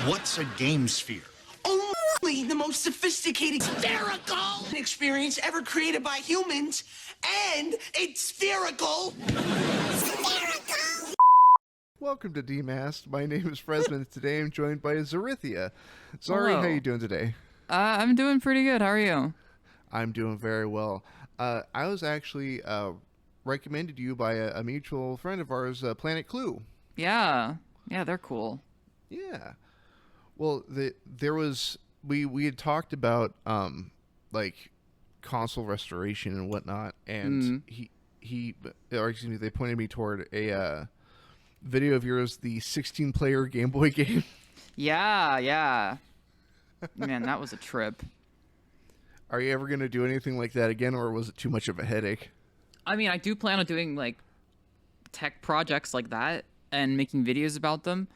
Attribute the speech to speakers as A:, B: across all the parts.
A: What's a game sphere?
B: Only the most sophisticated spherical experience ever created by humans, and it's spherical.
C: Welcome to Demasked. My name is Fresman. Today I'm joined by Zarithya. Zari, how you doing today?
D: I'm doing pretty good. How are you?
C: I'm doing very well. I was actually recommended to you by a mutual friend of ours, Planet Clue.
D: Yeah, they're cool.
C: Yeah. Well, we had talked about like console restoration and whatnot, and they pointed me toward a video of yours, the 16-player Game Boy game.
D: Yeah. Man, that was a trip.
C: Are you ever going to do anything like that again, or was it too much of a headache?
D: I mean, I do plan on doing like tech projects like that and making videos about them.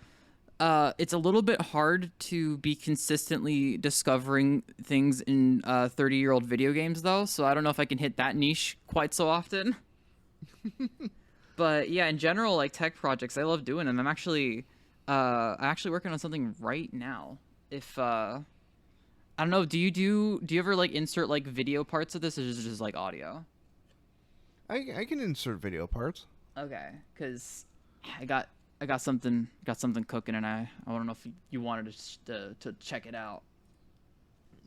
D: It's a little bit hard to be consistently discovering things in 30-year-old video games, though, so I don't know if I can hit that niche quite so often. But yeah, in general, like tech projects, I love doing them. I'm actually working on something right now. If I don't know, do you ever like insert like video parts of this, or is it just like audio?
C: I can insert video parts.
D: Okay, because I got something cooking, and I don't know if you wanted to check it out.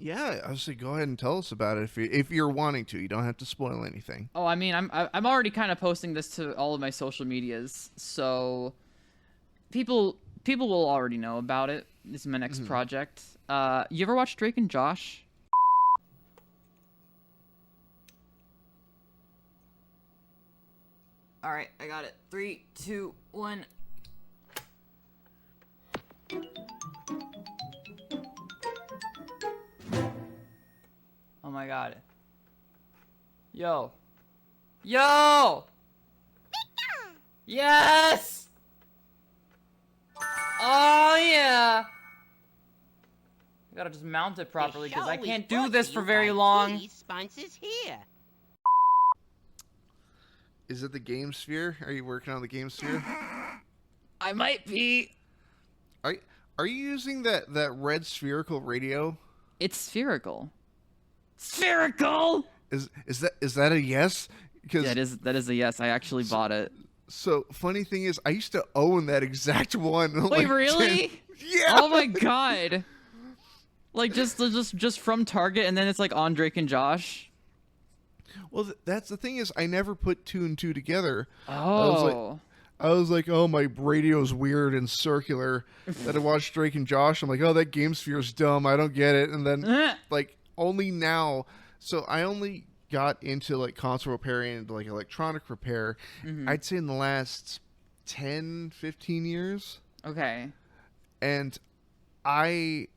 C: Yeah, I was like, go ahead and tell us about it if you're wanting to. You don't have to spoil anything.
D: Oh, I mean, I'm already kind of posting this to all of my social medias, so people will already know about it. This is my next project. You ever watch Drake and Josh? All right, I got it. 3, 2, 1. Oh my god. Yo! Yes! Oh yeah! I gotta just mount it properly because I can't do this for very long.
E: Sponsors here.
C: Is it the Game Sphere? Are you working on the Game Sphere?
D: I might be.
C: Are you using that red spherical radio?
D: It's spherical. Spherical!
C: Is that a yes? Because
D: Yeah, that is a yes. I actually bought it.
C: So funny thing is, I used to own that exact one.
D: Wait, really?
C: Yeah.
D: Oh my god. Like just from Target, and then it's like on Drake and Josh.
C: Well, that's the thing is, I never put 2 and 2 together.
D: Oh.
C: I was like, oh, my radio's weird and circular. Then I watched Drake and Josh. I'm like, oh, that Game Sphere's dumb. I don't get it. And then, like, only now. So I only got into, like, console repair and, like, electronic repair, I'd say in the last 10, 15 years.
D: Okay.
C: And I,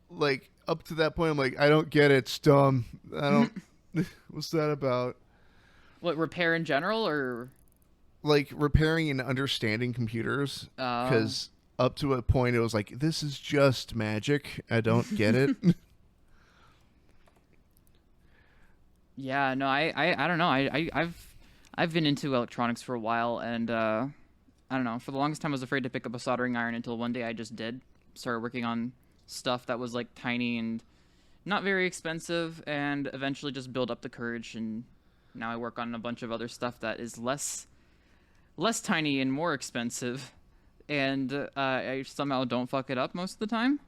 C: like, up to that point, I'm like, I don't get it. It's dumb. I don't. What's that about?
D: What, repair in general, or?
C: Like repairing and understanding computers, because up to a point it was like, this is just magic. I don't get it.
D: Yeah, no, I don't know. I've been into electronics for a while, and I don't know. For the longest time, I was afraid to pick up a soldering iron until one day I just did. Started working on stuff that was like tiny and not very expensive, and eventually just build up the courage. And now I work on a bunch of other stuff that is less tiny and more expensive, and I somehow don't fuck it up most of the time.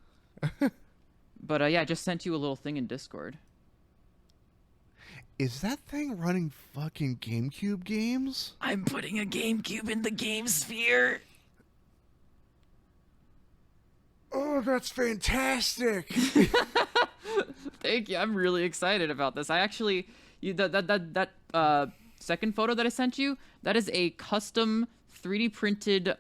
D: But yeah, I just sent you a little thing in Discord.
C: Is that thing running fucking GameCube games?
D: I'm putting a GameCube in the Game Sphere.
C: Oh, that's fantastic.
D: Thank you. I'm really excited about this. I actually, that second photo that I sent you, that is a custom 3D printed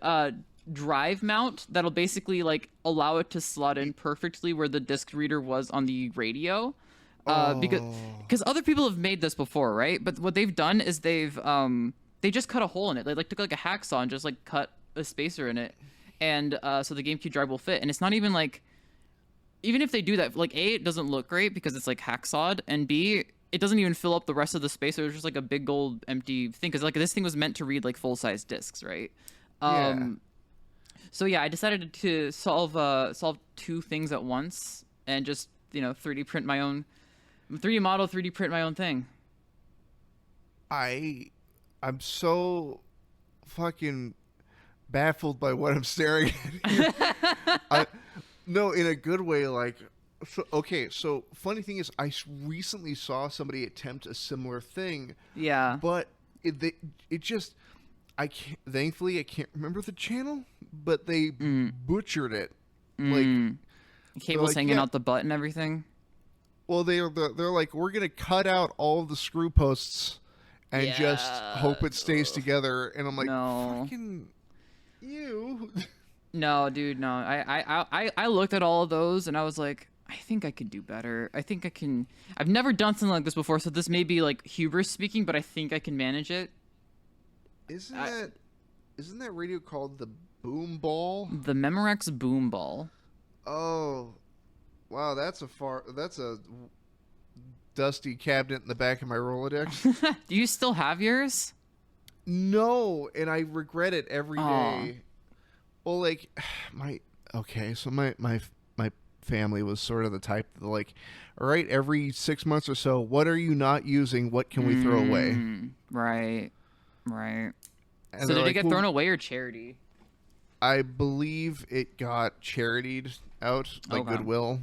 D: drive mount that'll basically like allow it to slot in perfectly where the disc reader was on the radio. Because other people have made this before, right? But what they've done is they just cut a hole in it. They like took like a hacksaw and just like cut a spacer in it, and so the GameCube drive will fit. And it's not even like, even if they do that, like A, it doesn't look great because it's like hacksawed, and B, it doesn't even fill up the rest of the space. There's just like a big old empty thing, because like this thing was meant to read like full size discs, right?
C: Yeah.
D: So yeah, I decided to solve two things at once and just 3D print my own 3D model, 3D print my own thing.
C: I'm so fucking baffled by what I'm staring at here. No, in a good way. Like, so funny thing is, recently saw somebody attempt a similar thing.
D: Yeah.
C: But it just, I can't. Thankfully, I can't remember the channel, but they butchered it. Like
D: Cables hanging out the butt and everything.
C: Well, they're like, we're gonna cut out all of the screw posts and just hope it stays together. And I'm like,
D: no.
C: Fucking you.
D: No, dude, no. I looked at all of those and I was like, I think I could do better. I think I can. I've never done something like this before, so this may be like hubris speaking, but I think I can manage it.
C: Isn't that radio called the Boom Ball?
D: The Memorex Boom Ball.
C: Oh, wow! That's a dusty cabinet in the back of my Rolodex.
D: Do you still have yours?
C: No, and I regret it every day. Well, like my family was sort of the type that, like, all right, every 6 months or so, what are you not using? What can we throw away?
D: Right.
C: And
D: so did it get thrown away or charity?
C: I believe it got charitied out, like Goodwill.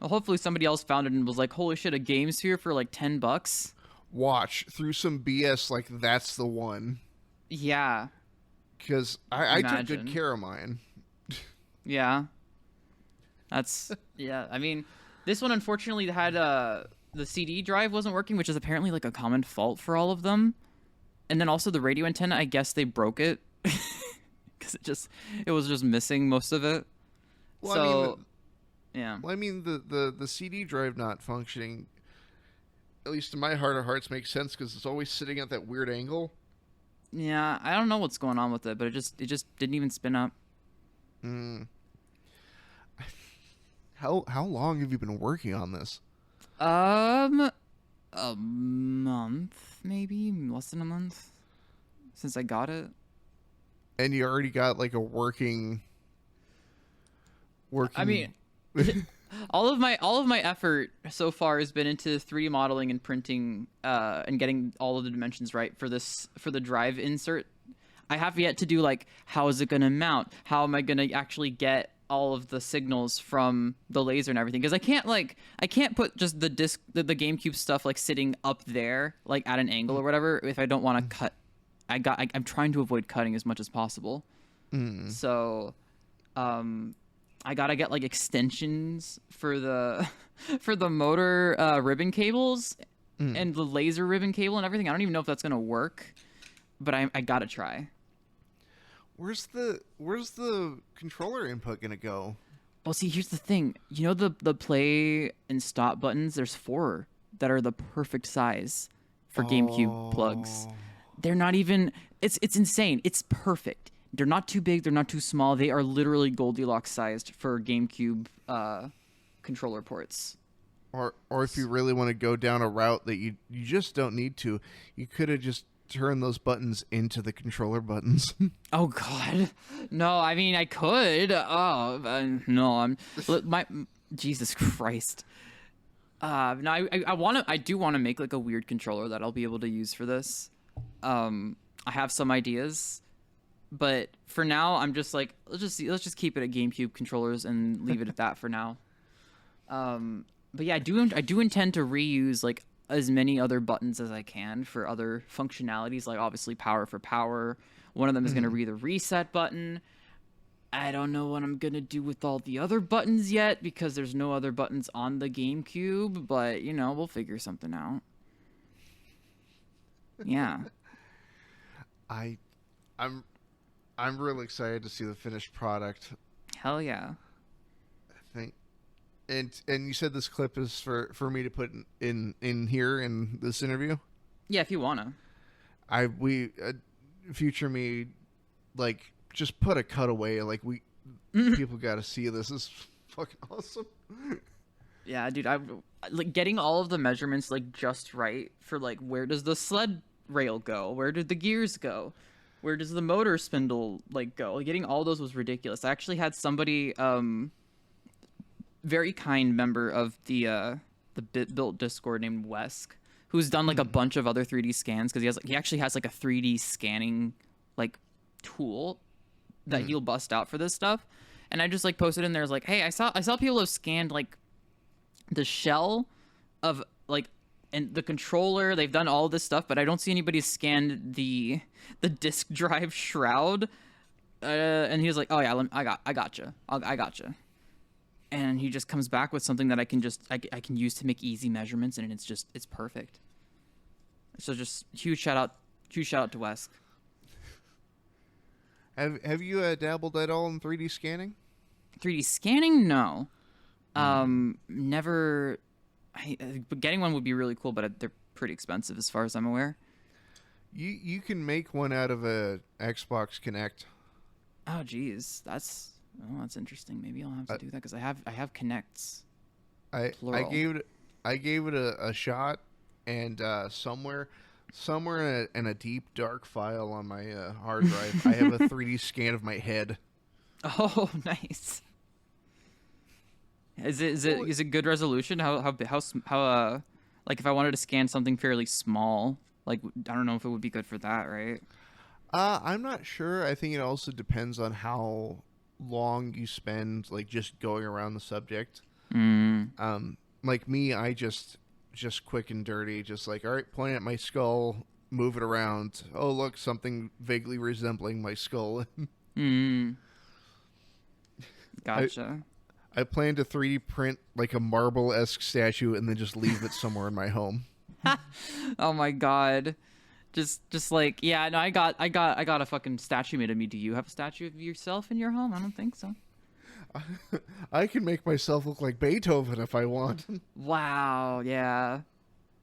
D: Well, hopefully somebody else found it and was like, holy shit, a game sphere for like $10.
C: Watch through some BS, like that's the one.
D: Yeah.
C: Because I took good care of mine.
D: Yeah. That's, yeah. I mean, this one unfortunately had the CD drive wasn't working, which is apparently like a common fault for all of them. And then also the radio antenna, I guess they broke it. Because it was just missing most of it.
C: Well,
D: so, yeah.
C: Well, I mean, the CD drive not functioning, at least in my heart of hearts, makes sense because it's always sitting at that weird angle.
D: Yeah, I don't know what's going on with it, but it just didn't even spin up.
C: How long have you been working on this?
D: A month, maybe less than a month since I got it.
C: And you already got like a working.
D: I mean, all of my effort so far has been into 3D modeling and printing, and getting all of the dimensions right for the drive insert. I have yet to do like, how is it going to mount? How am I going to actually get all of the signals from the laser and everything? Because I can't put just the disc, the GameCube stuff like sitting up there, like at an angle or whatever, if I don't want to cut. I'm trying to avoid cutting as much as possible. So, I gotta get like extensions for the motor ribbon cables and the laser ribbon cable and everything. I don't even know if that's gonna work, but I gotta try.
C: Where's the controller input gonna go?
D: Well, see, here's the thing. You know the play and stop buttons? There's 4 that are the perfect size for GameCube plugs. They're not even. It's insane. It's perfect. They're not too big. They're not too small. They are literally Goldilocks sized for GameCube controller ports.
C: Or if you really want to go down a route that you just don't need to, you could have just turned those buttons into the controller buttons.
D: Oh God, no! I mean, I could. No, Jesus Christ. No, I do want to make like a weird controller that I'll be able to use for this. I have some ideas. But for now, I'm just like, let's just keep it at GameCube controllers and leave it at that for now. But yeah, I do intend to reuse like as many other buttons as I can for other functionalities, like obviously power for power. One of them is going to be the reset button. I don't know what I'm going to do with all the other buttons yet because there's no other buttons on the GameCube, but we'll figure something out. Yeah.
C: I'm really excited to see the finished product.
D: Hell yeah.
C: I think, and you said this clip is for me to put in here in this interview.
D: Yeah, if you wanna.
C: Future me, like, just put a cutaway. Like people got to see this. This is fucking awesome.
D: Yeah, dude. I like getting all of the measurements like just right for like where does the sled rail go? Where did the gears go? Where does the motor spindle like go? Like, getting all those was ridiculous. I actually had somebody, very kind member of the built Discord named Wesk, who's done like a bunch of other 3D scans, because he actually has like a 3D scanning like tool that he'll bust out for this stuff. And I just like posted in there, like, hey, I saw people have scanned like the shell of like, and the controller. They've done all this stuff, but I don't see anybody scanned the disk drive shroud. And he was like, oh yeah, I gotcha. And he just comes back with something that I can use to make easy measurements, and it's perfect. So just huge shout out to Wesk.
C: Have you dabbled at all in 3D scanning?
D: 3D scanning, no. Never. But getting one would be really cool, but they're pretty expensive as far as I'm aware.
C: You can make one out of a Xbox Kinect.
D: Oh geez, that's interesting. Maybe I'll have to do that, because I have Kinects.
C: I gave it a shot, and somewhere in a deep dark file on my hard drive, I have a 3D scan of my head.
D: Oh, nice. Is it good resolution? How like, if I wanted to scan something fairly small, like, I don't know if it would be good for that, right?
C: I'm not sure. I think it also depends on how long you spend like just going around the subject. Like me, I just quick and dirty, just like, all right, point at my skull, move it around. Oh, look, something vaguely resembling my skull.
D: Gotcha.
C: I plan to 3D print like a marble-esque statue and then just leave it somewhere in my home.
D: Oh my god. Just like, yeah, no, I got a fucking statue made of me. Do you have a statue of yourself in your home? I don't think so.
C: I can make myself look like Beethoven if I want.
D: Wow, yeah.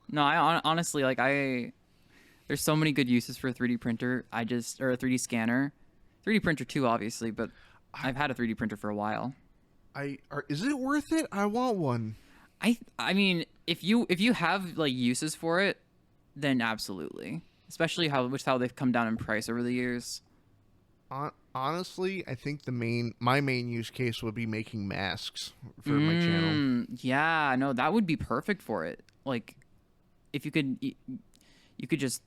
D: No, I honestly, like, there's so many good uses for a 3D printer. Or a 3D scanner. 3D printer too, obviously, but I've had a 3D printer for a while.
C: Is it worth it? I want one.
D: I mean, if you have like uses for it, then absolutely. Especially how they've come down in price over the years.
C: Honestly, I think my main use case would be making masks for my channel.
D: Yeah, no, that would be perfect for it. Like, if you could just,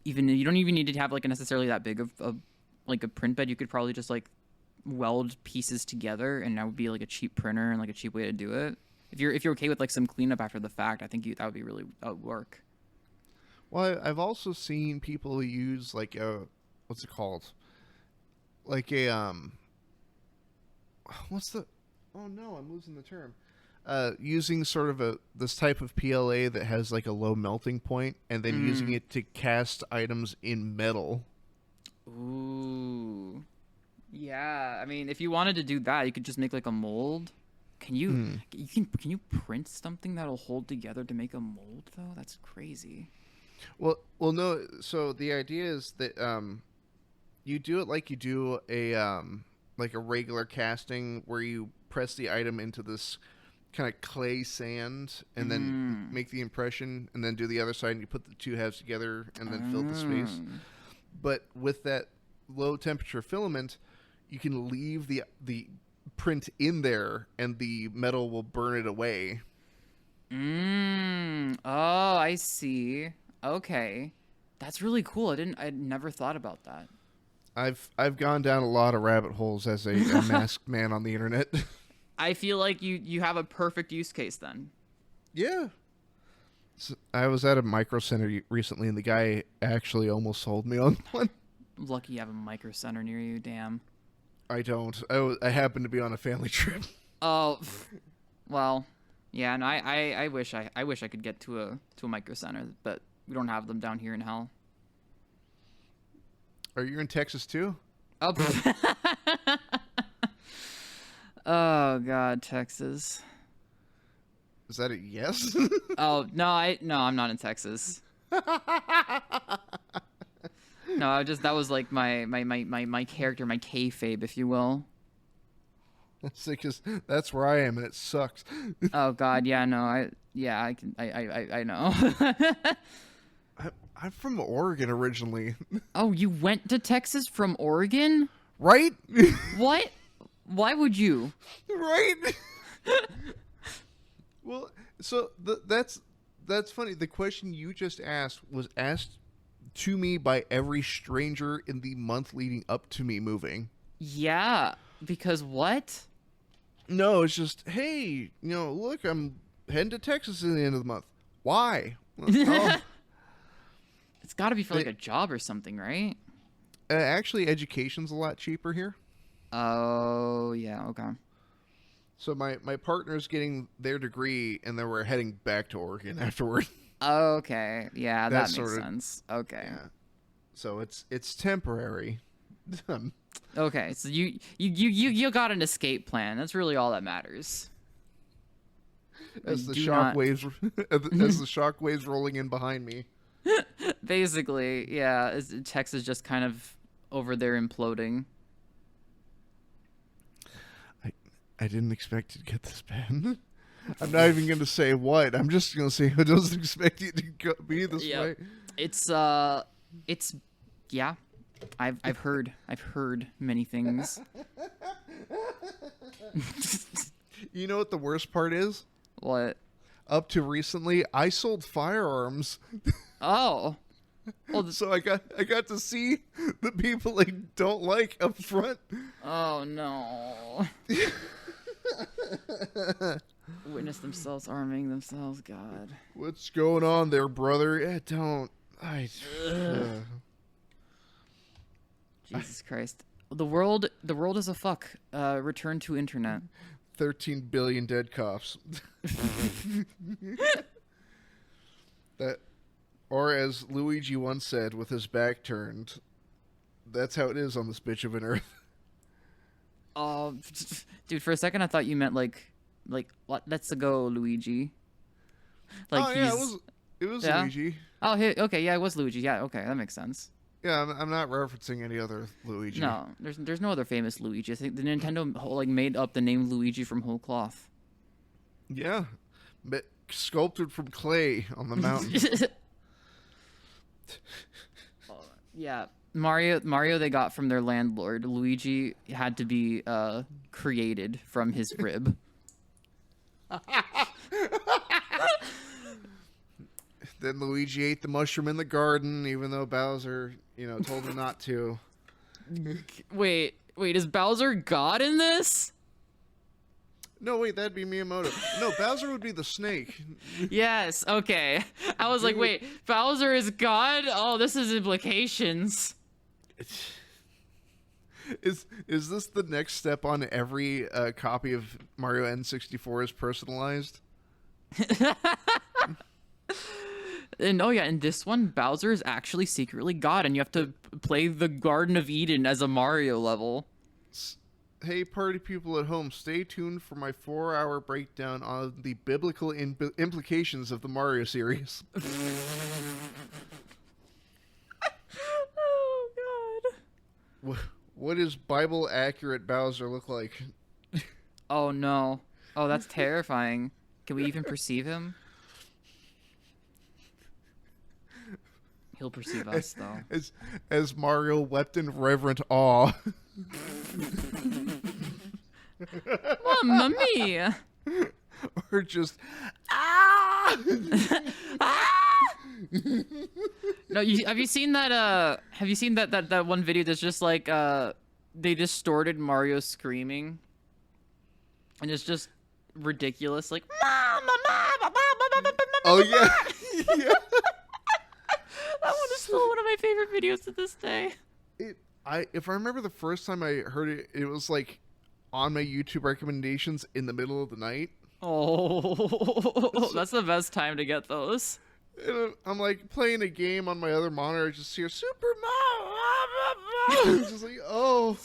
D: even, you don't even need to have like necessarily that big of like a print bed. You could probably just like weld pieces together, and that would be like a cheap printer and like a cheap way to do it. If you're okay with like some cleanup after the fact, I think that would be really work.
C: Well, I've also seen people use like what's it called? Like a oh no, I'm losing the term. Using sort of this type of PLA that has like a low melting point, and then using it to cast items in metal.
D: Ooh. Yeah, I mean, if you wanted to do that, you could just make like a mold. Can you print something that'll hold together to make a mold though? That's crazy.
C: Well, no. So the idea is that you do it like you do a regular casting, where you press the item into this kind of clay sand, and then make the impression, and then do the other side, and you put the two halves together, and then fill the space. But with that low temperature filament, you can leave the print in there, and the metal will burn it away.
D: Oh, I see. Okay, that's really cool. I never thought about that.
C: I've gone down a lot of rabbit holes as a masked man on the internet.
D: I feel like you have a perfect use case then.
C: Yeah. So I was at a Micro Center recently, and the guy actually almost sold me on one.
D: Lucky you have a Micro Center near you. Damn.
C: I don't. I happened to be on a family trip.
D: Oh, well, yeah. No, I wish I could get to a Micro Center, but we don't have them down here in hell.
C: Are you in Texas too?
D: Oh, oh God, Texas.
C: Is that a yes?
D: Oh no, I'm not in Texas. No, that was like my character, my kayfabe, if you will.
C: Because that's where I am, and it sucks.
D: Oh God, yeah, no, I know.
C: I'm from Oregon originally.
D: Oh, you went to Texas from Oregon?
C: Right?
D: What? Why would you?
C: Right? Well, so that's funny. The question you just asked was asked to me by every stranger in the month leading up to me moving.
D: Yeah, because what?
C: No, it's just, hey, look, I'm heading to Texas at the end of the month. Why? Oh.
D: It's got to be for like a job or something, right?
C: Actually, education's a lot cheaper here.
D: Oh, yeah, okay.
C: So my partner's getting their degree, and then we're heading back to Oregon afterward.
D: Okay, yeah, that
C: That's
D: makes
C: sort of-
D: sense. Okay.
C: Yeah. So it's temporary.
D: Okay, so you got an escape plan. That's really all that matters.
C: As the
D: do
C: shock
D: not-
C: waves as the shock waves rolling in behind me.
D: Basically, yeah, Texas just kind of over there imploding.
C: I didn't expect to get this bad. I'm not even going to say what. I'm just going to say I doesn't expect it to be this way.
D: It's yeah. I've heard many things.
C: You know what the worst part is?
D: What?
C: Up to recently, I sold firearms.
D: Oh. Well,
C: So I got to see the people I don't like up front.
D: oh no. Witness themselves arming themselves, God.
C: What's going on there, brother?
D: Jesus Christ. The world is a fuck. Return to internet.
C: 13 billion dead cops. That, or as Luigi once said with his back turned, that's how it is on this bitch of an earth.
D: Oh, dude, for a second I thought you meant like what? Let's go, Luigi. Like
C: Oh yeah, it was
D: Yeah?
C: Luigi.
D: Oh, okay, yeah, it was Luigi. Yeah, okay, that makes sense.
C: Yeah, I'm not referencing any other Luigi.
D: No, there's no other famous Luigi. I think the Nintendo made up the name Luigi from whole cloth.
C: Yeah, but sculpted from clay on the mountain.
D: Yeah, Mario they got from their landlord. Luigi had to be created from his rib.
C: Then Luigi ate the mushroom in the garden, even though Bowser, told him not to.
D: Wait, is Bowser God in this?
C: No, wait, that'd be Miyamoto. No, Bowser would be the snake.
D: Yes, okay. I was like, wait, Bowser is God? Oh, this is implications.
C: Is this the next step on every copy of Mario N64 is personalized?
D: And oh yeah, in this one, Bowser is actually secretly God, and you have to play the Garden of Eden as a Mario level.
C: Hey, party people at home, stay tuned for my 4-hour breakdown on the biblical implications of the Mario series.
D: Oh God.
C: What does Bible accurate Bowser look like?
D: Oh no. Oh, that's terrifying. Can we even perceive him? He'll perceive us, though.
C: As Mario wept in reverent awe.
D: Mamma mia!
C: Or just ah!
D: No, have you seen that? Have you seen that one video that's just like they distorted Mario screaming, and it's just ridiculous, like
C: Oh yeah, yeah.
D: That one is still one of my favorite videos to this day.
C: If I remember the first time I heard it, it was like on my YouTube recommendations in the middle of the night.
D: Oh, that's the best time to get those.
C: And I'm like playing a game on my other monitor, I just hear Super Mario. Just like, oh.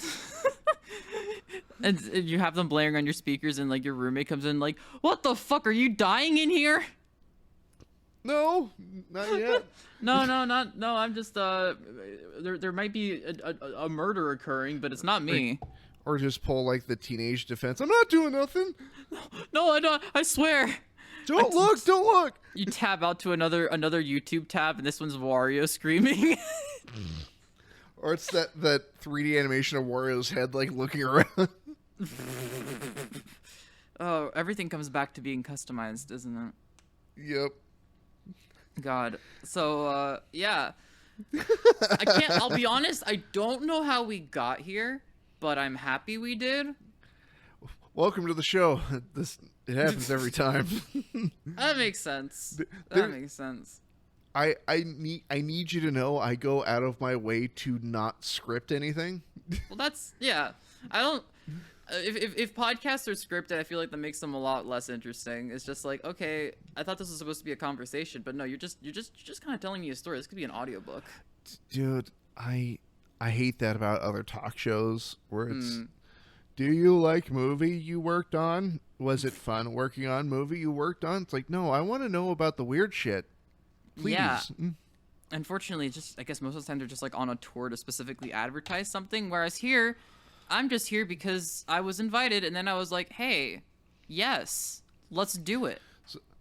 D: And you have them blaring on your speakers, and like your roommate comes in, like, "What the fuck? Are you dying in here?"
C: No, not yet.
D: No, I'm just there might be a murder occurring, but it's not me.
C: Or just pull like the teenage defense. I'm not doing nothing.
D: No, I don't. I swear.
C: Don't look! Don't look!
D: You tab out to another YouTube tab, and this one's Wario screaming.
C: Or it's that 3D animation of Wario's head, like, looking around.
D: Oh, everything comes back to being customized, isn't it?
C: Yep.
D: God. So, yeah. I'll be honest, I don't know how we got here, but I'm happy we did.
C: Welcome to the show. It happens every time.
D: That makes sense. That makes sense.
C: I need you to know I go out of my way to not script anything.
D: Well, that's, yeah. I don't... If podcasts are scripted, I feel like that makes them a lot less interesting. It's just like, okay, I thought this was supposed to be a conversation, but no, you're just kind of telling me a story. This could be an audiobook.
C: Dude, I hate that about other talk shows where it's, do you like movie you worked on? Was it fun working on movie you worked on? It's like, no, I want to know about the weird shit. Please.
D: Yeah. Unfortunately, just I guess most of the time they're just like on a tour to specifically advertise something, whereas here, I'm just here because I was invited, and then I was like, hey, yes, let's do it.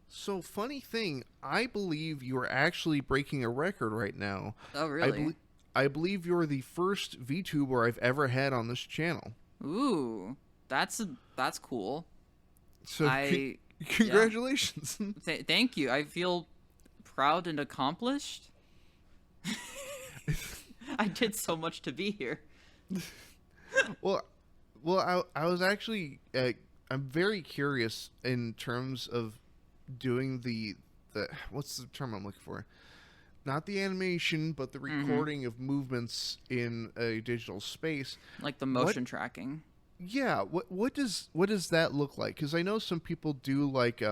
C: So funny thing, I believe you are actually breaking a record right now.
D: Oh, really?
C: I believe you're the first VTuber I've ever had on this channel.
D: Ooh, that's cool.
C: So congratulations.
D: Yeah. Thank you. I feel proud and accomplished. I did so much to be here.
C: Well, I was actually I'm very curious in terms of doing the what's the term I'm looking for? Not the animation, but the recording of movements in a digital space,
D: like the motion tracking.
C: Yeah, what does that look like? Because I know some people do like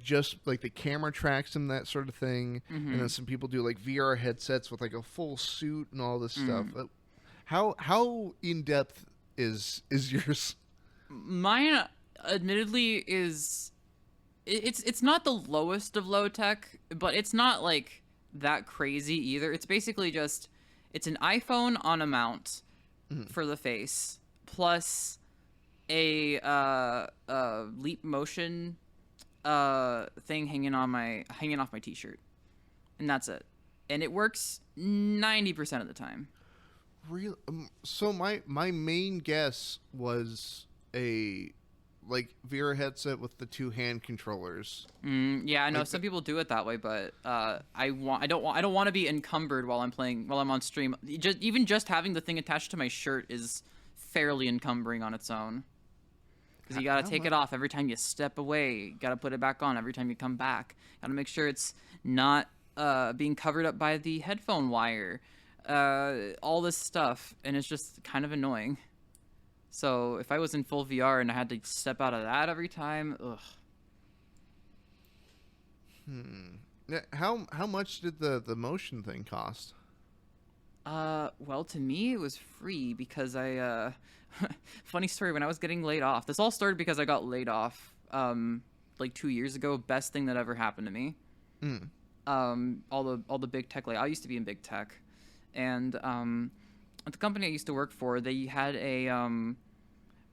C: just like the camera tracks and that sort of thing, and then some people do like VR headsets with like a full suit and all this stuff. How in depth is yours?
D: Mine, admittedly, is it's not the lowest of low tech, but it's not like that crazy either. It's basically just it's an iPhone on a mount for the face, plus a leap motion thing hanging off my t-shirt, and that's it. And it works 90% of the time.
C: Real. So my main guess was a like VR headset with the two hand controllers.
D: Yeah, I know some people do it that way, but I don't want to be encumbered while I'm on stream. Just having the thing attached to my shirt is fairly encumbering on its own. Because you gotta take it off every time you step away. You gotta put it back on every time you come back. Gotta make sure it's not being covered up by the headphone wire. All this stuff, and it's just kind of annoying. So if I was in full VR and I had to step out of that every time, ugh.
C: How much did the motion thing cost?
D: Well, to me it was free because I funny story, when I was getting laid off. This all started because I got laid off like 2 years ago. Best thing that ever happened to me. All the big tech I used to be in big tech. And at the company I used to work for, they had a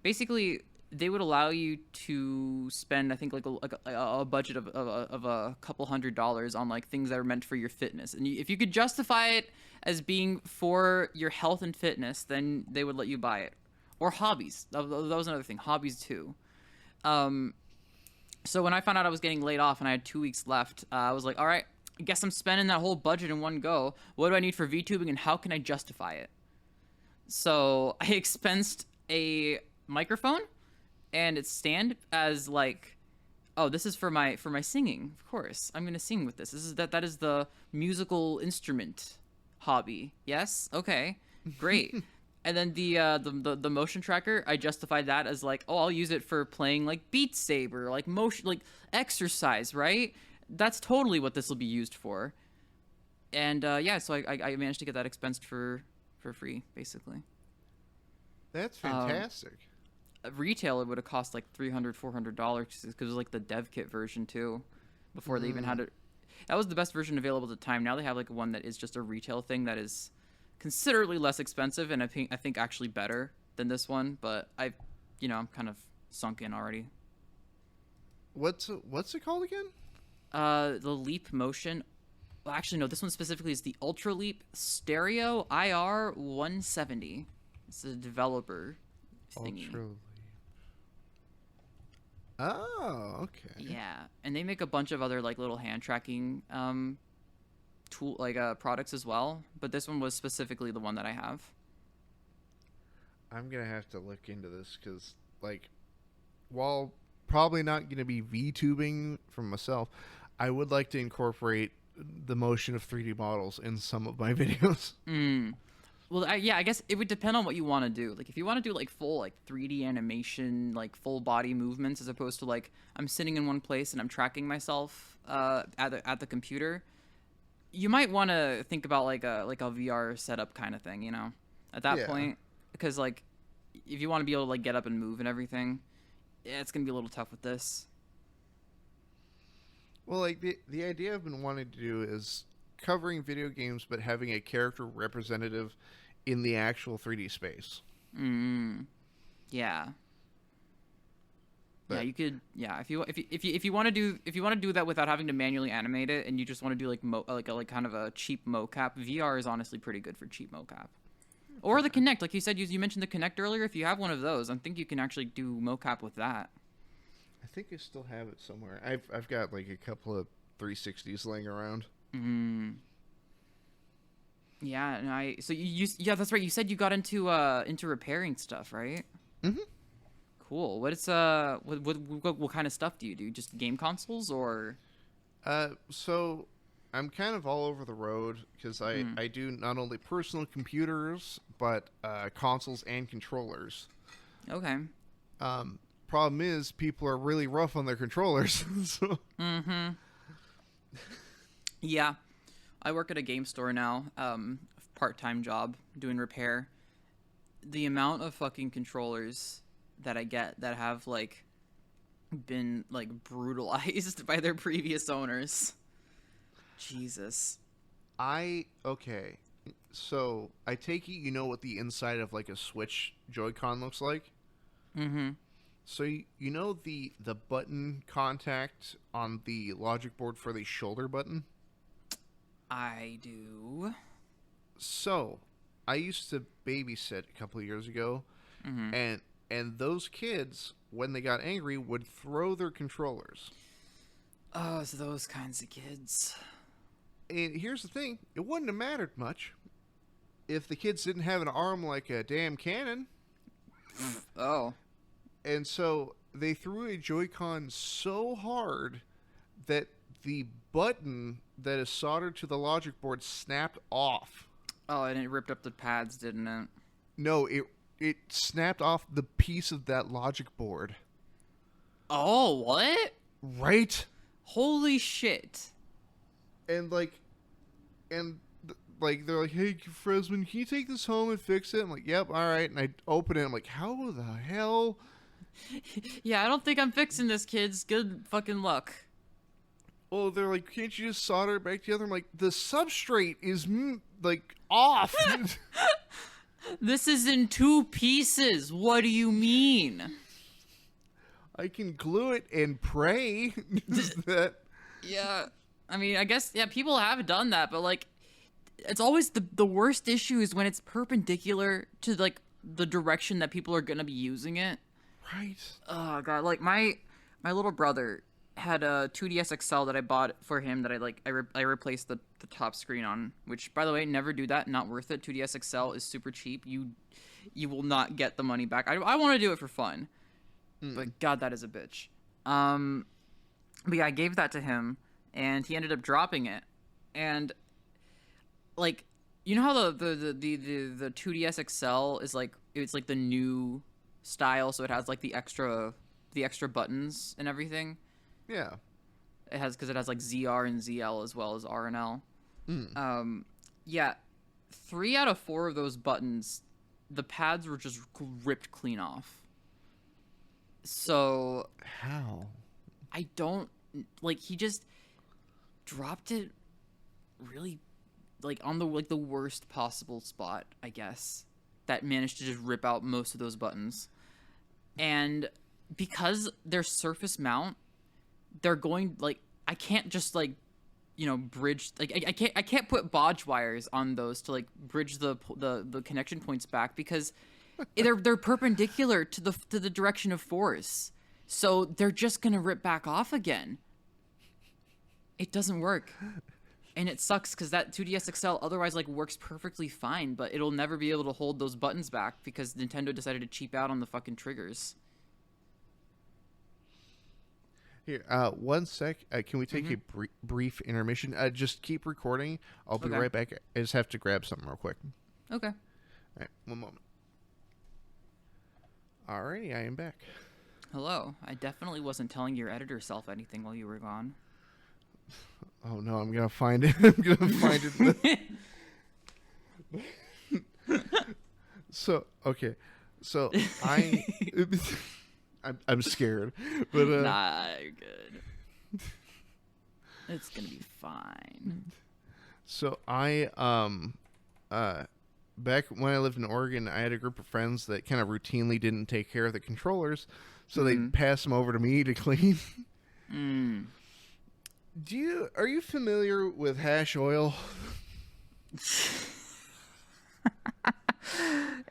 D: basically they would allow you to spend, I think, like a budget of a couple $100 on like things that are meant for your fitness. And if you could justify it as being for your health and fitness, then they would let you buy it. Or hobbies. That was another thing. Hobbies too. So when I found out I was getting laid off and I had 2 weeks left, I was like, all right, I guess I'm spending that whole budget in one go. What do I need for VTubing, and how can I justify it? So I expensed a microphone and its stand as like, oh, this is for my singing. Of course, I'm gonna sing with this. That is the musical instrument hobby. Yes, okay, great. And then the motion tracker, I justified that as like, oh, I'll use it for playing like Beat Saber, like motion, like exercise, right? That's totally what this will be used for. And yeah, so I managed to get that expensed for free, basically.
C: That's fantastic.
D: Retail, it would have cost like $300, $400 because it was like the dev kit version too, before they even had it. That was the best version available at the time. Now they have like one that is just a retail thing that is considerably less expensive, and I think actually better than this one. But I'm kind of sunk in already.
C: What's it called again?
D: The Leap Motion. Well, actually, no. This one specifically is the Ultra Leap Stereo IR 170. It's a developer thingy.
C: Ultra Leap. Oh, okay.
D: Yeah, and they make a bunch of other like little hand tracking tool products as well. But this one was specifically the one that I have.
C: I'm gonna have to look into this because, like, while probably not gonna be VTubing from myself, I would like to incorporate the motion of 3D models in some of my videos.
D: Well, I guess it would depend on what you want to do. Like, if you want to do like full like 3D animation, like full body movements, as opposed to like I'm sitting in one place and I'm tracking myself at the computer, you might want to think about like a VR setup kind of thing, you know, at that point, because like if you want to be able to like get up and move and everything, yeah, it's gonna be a little tough with this.
C: Well, like the idea I've been wanting to do is covering video games, but having a character representative in the actual 3D space.
D: Yeah.
C: But,
D: yeah, you could. Yeah, if you want to do that without having to manually animate it, and you just want to do like kind of a cheap mocap, VR is honestly pretty good for cheap mocap. Or the Kinect, like you said, you mentioned the Kinect earlier. If you have one of those, I think you can actually do mocap with that.
C: I think I still have it somewhere. I've got like a couple of 360s laying around.
D: Yeah, and yeah, that's right. You said you got into repairing stuff, right? Cool. What kind of stuff do you do? Just game consoles or?
C: So I'm kind of all over the road because I do not only personal computers but consoles and controllers.
D: Okay.
C: Problem is people are really rough on their controllers. So.
D: Yeah. I work at a game store now, part-time job, doing repair. The amount of fucking controllers that I get that have, like, been, like, brutalized by their previous owners. Jesus.
C: Okay. So, I take it you know what the inside of, like, a Switch Joy-Con looks like? So, you know the button contact on the logic board for the shoulder button?
D: I do.
C: So, I used to babysit a couple of years ago, and those kids, when they got angry, would throw their controllers.
D: Oh, it's those kinds of kids.
C: And here's the thing, it wouldn't have mattered much if the kids didn't have an arm like a damn cannon.
D: Oh.
C: And so, they threw a Joy-Con so hard that the button that is soldered to the logic board snapped off.
D: Oh, and it ripped up the pads, didn't it?
C: No, it snapped off the piece of that logic board.
D: Oh, what?
C: Right?
D: Holy shit.
C: And they're like, hey, Fresman, can you take this home and fix it? I'm like, yep, all right. And I open it. I'm like, how the hell?
D: Yeah, I don't think I'm fixing this, kids. Good fucking luck.
C: Well, they're like, can't you just solder it back together? I'm like, the substrate is, like, off.
D: This is in 2 pieces. What do you mean?
C: I can glue it and pray. That...
D: Yeah. I mean, I guess, yeah, people have done that, but, like, it's always the worst issue is when it's perpendicular to, like, the direction that people are going to be using it.
C: Right.
D: Oh, God. Like, my little brother had a 2DS XL that I bought for him that I replaced the top screen on, which, by the way, never do that. Not worth it. 2DS XL is super cheap. You will not get the money back. I want to do it for fun. But God, that is a bitch. But yeah, I gave that to him, and he ended up dropping it. And, like, you know how the 2DS XL is, like, it's like the new style, so it has, like, the extra buttons and everything?
C: Yeah.
D: It has, because it has like ZR and ZL as well as R and L. Yeah, 3 out of 4 of those buttons, the pads were just ripped clean off. So
C: how?
D: I don't like. He just dropped it really like on the worst possible spot, I guess. That managed to just rip out most of those buttons, and because they're surface mount. they're going like I can't just like bridge like I can't put bodge wires on those to like bridge the connection points back because they're perpendicular to the direction of force, so they're just gonna rip back off again. It doesn't work, and it sucks because that 2DS XL otherwise like works perfectly fine, but it'll never be able to hold those buttons back because Nintendo decided to cheap out on the fucking triggers.
C: Here, 1 sec. Can we take a brief intermission? Just keep recording. I'll be right back. I just have to grab something real quick.
D: Okay.
C: All right, 1 moment. Alrighty, I am back.
D: Hello. I definitely wasn't telling your editor self anything while you were gone.
C: Oh no, I'm gonna find it. I'm gonna find it. So okay, so I'm scared, but
D: nah, you're good. It's gonna be fine.
C: So back when I lived in Oregon, I had a group of friends that kind of routinely didn't take care of the controllers, so they'd pass them over to me to clean. Are you familiar with hash oil?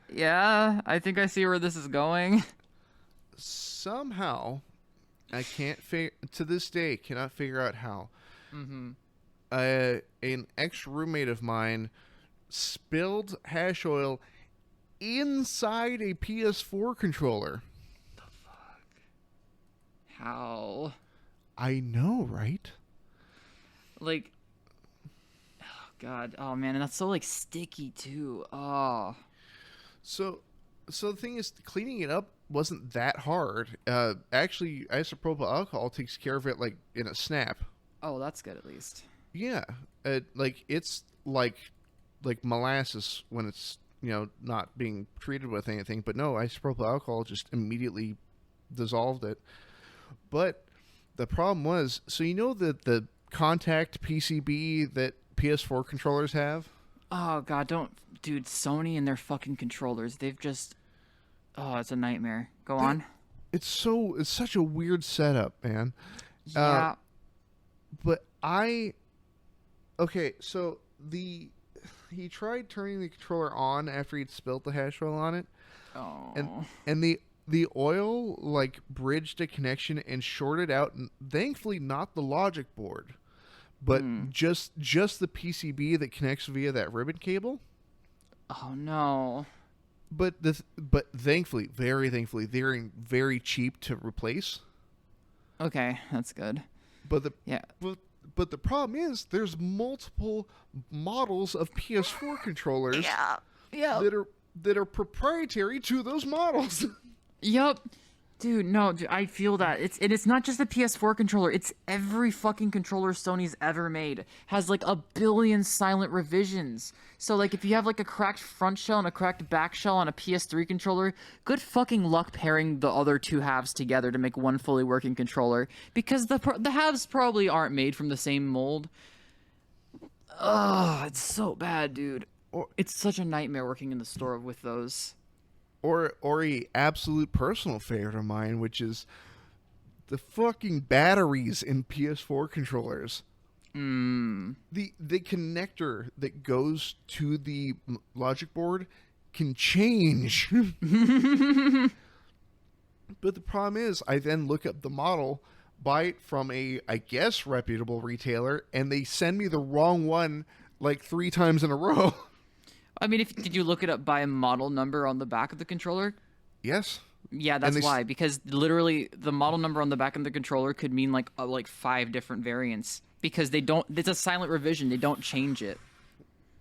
D: Yeah, I think I see where this is going.
C: Somehow, I can't to this day cannot figure out how. An ex-roommate of mine spilled hash oil inside a PS4 controller.
D: The fuck? How?
C: I know, right?
D: Like, oh god, oh man, and that's so like sticky too. Oh.
C: So the thing is, cleaning it up wasn't that hard. Actually, isopropyl alcohol takes care of it like in a snap.
D: Oh, that's good at least.
C: Yeah, like it's like molasses when it's not being treated with anything. But no, isopropyl alcohol just immediately dissolved it. But the problem was, so the contact PCB that PS4 controllers have.
D: Oh god, dude, Sony and their fucking controllers, they've just, oh, it's a nightmare. Go on.
C: It's such a weird setup, man.
D: Yeah.
C: But so he tried turning the controller on after he'd spilt the hash oil on it.
D: Oh.
C: And the oil like bridged a connection and shorted out, and thankfully not the logic board, but just the PCB that connects via that ribbon cable.
D: Oh no.
C: But thankfully, very thankfully, they're very cheap to replace.
D: Okay, that's good.
C: But the problem is there's multiple models of PS4 controllers that are proprietary to those models.
D: Yup. Dude, no, I feel that. It's not just the PS4 controller. It's every fucking controller Sony's ever made. Has like a billion silent revisions. So like if you have like a cracked front shell and a cracked back shell on a PS3 controller, good fucking luck pairing the other two halves together to make one fully working controller, because the halves probably aren't made from the same mold. Ugh, it's so bad, dude. It's such a nightmare working in the store with those.
C: Or a absolute personal favorite of mine, which is the fucking batteries in PS4 controllers. The connector that goes to the logic board can change. But the problem is, I then look up the model, buy it from a, I guess, reputable retailer, and they send me the wrong one like 3 times in a row.
D: I mean, did you look it up by model number on the back of the controller?
C: Yes.
D: Yeah, that's why. Because literally, the model number on the back of the controller could mean like 5 different variants. Because they don't. It's a silent revision. They don't change it.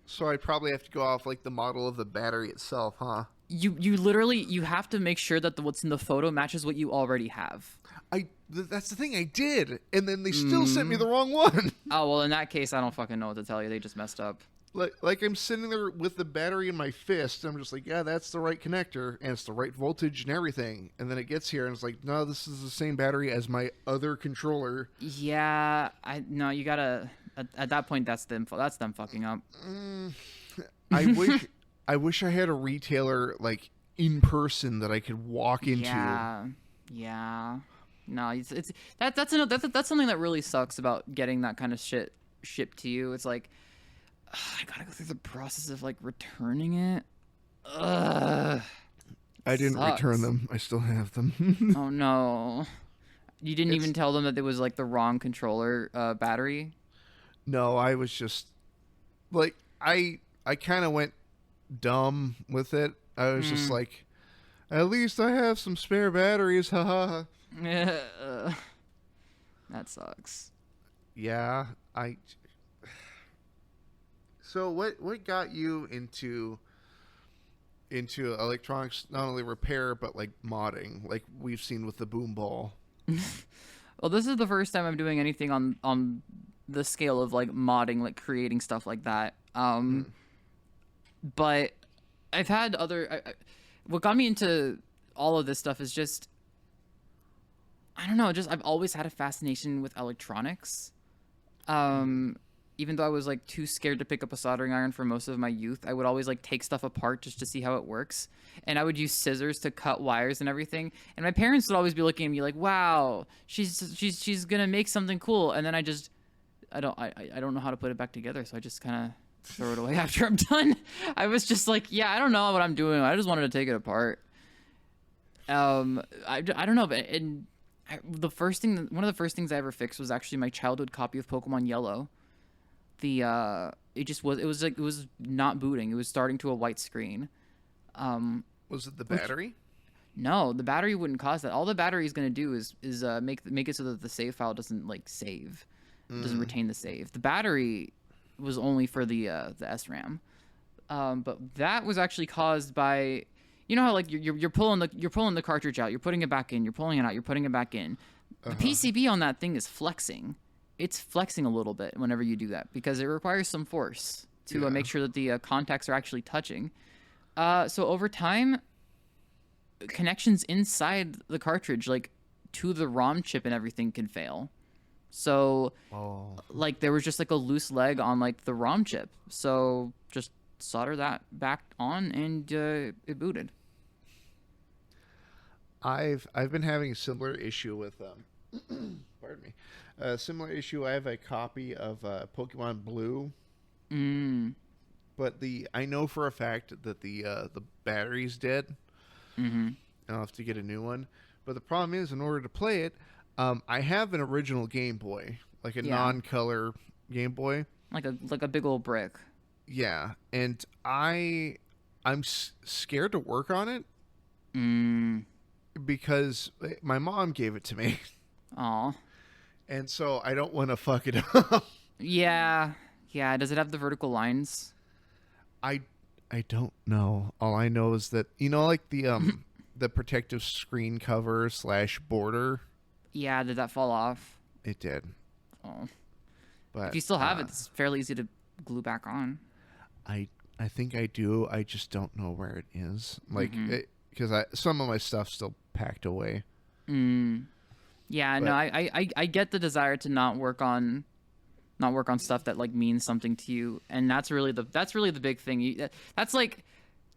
C: So I probably have to go off like the model of the battery itself, huh?
D: You literally have to make sure that what's in the photo matches what you already have.
C: That's the thing, I did, and then they still sent me the wrong one.
D: Oh well, in that case, I don't fucking know what to tell you. They just messed up.
C: Like I'm sitting there with the battery in my fist, and I'm just like, yeah, that's the right connector, and it's the right voltage and everything. And then it gets here, and it's like, no, this is the same battery as my other controller.
D: Yeah, you gotta. At that point, that's them fucking up.
C: I wish I had a retailer like in person that I could walk into.
D: Yeah. No, that's something that really sucks about getting that kind of shit shipped to you. It's like, I gotta go through the process of like returning it. Ugh.
C: I didn't return
D: Sucks.
C: them. I still have them.
D: Oh no. You didn't
C: It's-
D: even tell them that it was like the wrong controller battery?
C: No, I was just like I kind of went dumb with it. I was just like, at least I have some spare batteries, haha.
D: That sucks.
C: Yeah, I. So what got you into electronics, not only repair but like modding, like we've seen with the boom ball?
D: Well, this is the first time I'm doing anything on the scale of like modding, like creating stuff like that. But I've had what got me into all of this stuff is just, I don't know, just I've always had a fascination with electronics. Even though I was like too scared to pick up a soldering iron for most of my youth, I would always like take stuff apart just to see how it works. And I would use scissors to cut wires and everything. And my parents would always be looking at me like, "Wow, she's gonna make something cool." And then I don't know how to put it back together, so I just kind of throw it away after I'm done. I was just like, yeah, I don't know what I'm doing. I just wanted to take it apart. I don't know, but one of the first things I ever fixed was actually my childhood copy of Pokemon Yellow. It was not booting. It was starting to a white screen.
C: Was it the battery?
D: No, the battery wouldn't cause that. All the battery is going to do is make it so that the save file doesn't like save. It doesn't retain the save. The battery was only for the SRAM. But that was actually caused by, you know how like you're pulling the cartridge out, you're putting it back in, you're pulling it out, you're putting it back in. The PCB on that thing is flexing. It's flexing a little bit whenever you do that because it requires some force to make sure that the contacts are actually touching. So over time, connections inside the cartridge, like to the ROM chip and everything, can fail. So like there was just like a loose leg on like the ROM chip. So just solder that back on and it booted.
C: I've been having a similar issue with pardon me. A similar issue. I have a copy of Pokemon Blue. But I know for a fact that the battery's dead. I'll have to get a new one. But the problem is, in order to play it, I have an original Game Boy, like a non-color Game Boy,
D: like a big old brick.
C: Yeah, and I'm scared to work on it because my mom gave it to me.
D: Aw.
C: And so I don't want to fuck it up.
D: Yeah. Does it have the vertical lines?
C: I don't know. All I know is that, you know, like the the protective screen cover / border.
D: Yeah, did that fall off?
C: It did.
D: Oh.
C: But
D: If you still have it, it's fairly easy to glue back on.
C: I think I do. I just don't know where it is. Like, because some of my stuff's still packed away.
D: Yeah,
C: But-
D: no, I get the desire to not work on stuff that like means something to you, and that's really the big thing. That's like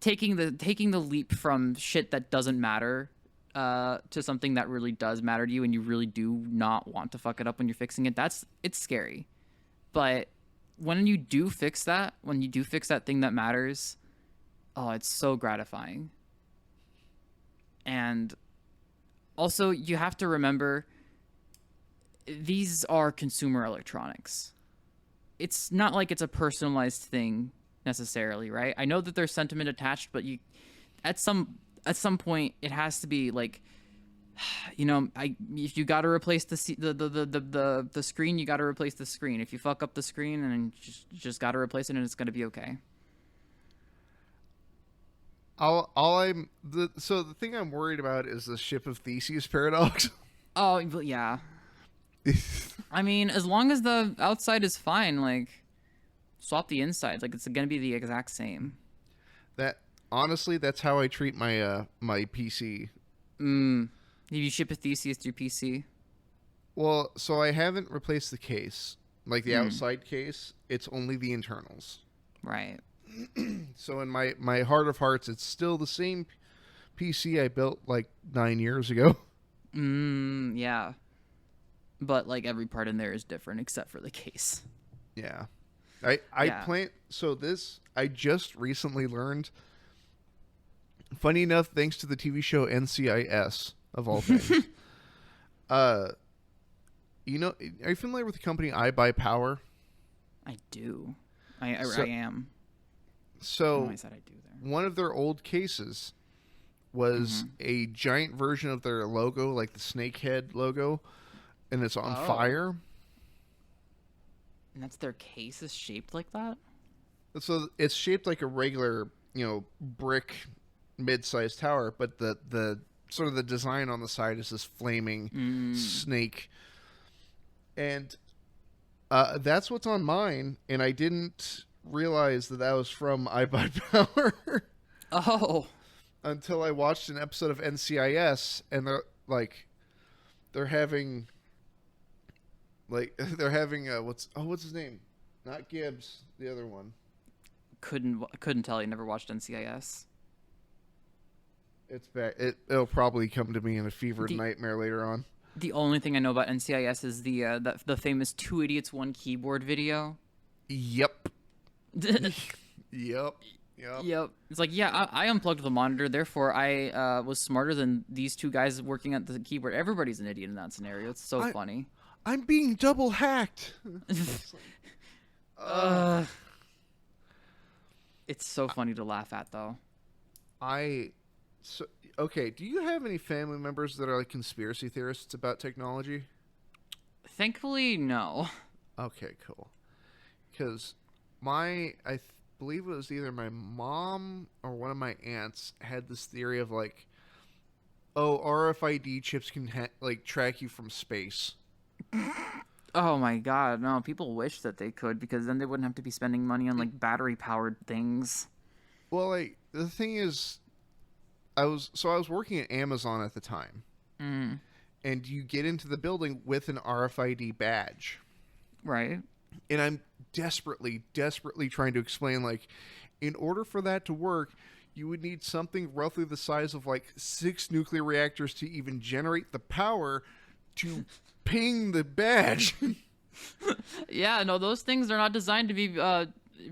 D: taking the leap from shit that doesn't matter to something that really does matter to you, and you really do not want to fuck it up when you're fixing it. It's scary, but when you do fix that thing that matters, oh, it's so gratifying. And also, you have to remember, these are consumer electronics. It's not like it's a personalized thing necessarily, right? I know that there's sentiment attached, but you, at some point, it has to be like, you know, if you got to replace the screen, you got to replace the screen. If you fuck up the screen, and you just got to replace it, and it's gonna be okay.
C: So the thing I'm worried about is the ship of Theseus paradox.
D: Oh yeah. I mean, as long as the outside is fine, like, swap the inside. Like, it's gonna be the exact same.
C: That honestly, that's how I treat my my PC.
D: If you ship a Theseus through PC.
C: Well, so I haven't replaced the case, like the outside case. It's only the internals.
D: Right.
C: So in my heart of hearts, it's still the same PC I built like 9 years ago.
D: Yeah, Yeah. But like every part in there is different except for the case.
C: Yeah. I just recently learned, funny enough, thanks to the TV show NCIS of all things. Are you familiar with the company I Buy Power?
D: I do. I am.
C: So
D: I said I do there.
C: one of their old cases was a giant version of their logo, like the snakehead logo, and it's on fire.
D: And that's their case is shaped like that?
C: So it's shaped like a regular, brick mid-sized tower, but the sort of the design on the side is this flaming snake. And that's what's on mine, and I didn't realize that was from I Buy Power.
D: Oh.
C: Until I watched an episode of NCIS, and they're having what's his name? Not Gibbs, the other one.
D: Couldn't tell you. Never watched NCIS.
C: It's bad. It'll probably come to me in a fevered nightmare later on.
D: The only thing I know about NCIS is the famous Two Idiots One Keyboard video.
C: Yep. Yep.
D: It's like, I unplugged the monitor, therefore I was smarter than these two guys working at the keyboard. Everybody's an idiot in that scenario. It's so funny.
C: I'm being double hacked.
D: It's so funny to laugh at, though.
C: Okay, do you have any family members that are like conspiracy theorists about technology?
D: Thankfully, no.
C: Okay, cool. Because believe it was either my mom or one of my aunts had this theory of like, RFID chips can track you from space.
D: Oh my god, no, people wish that they could, because then they wouldn't have to be spending money on like battery powered things.
C: Well, the thing is, I was working at Amazon at the time. And you get into the building with an RFID badge.
D: Right.
C: And I'm desperately trying to explain, like, in order for that to work, you would need something roughly the size of, like, 6 nuclear reactors to even generate the power to ping the badge.
D: Yeah, no, those things are not designed to be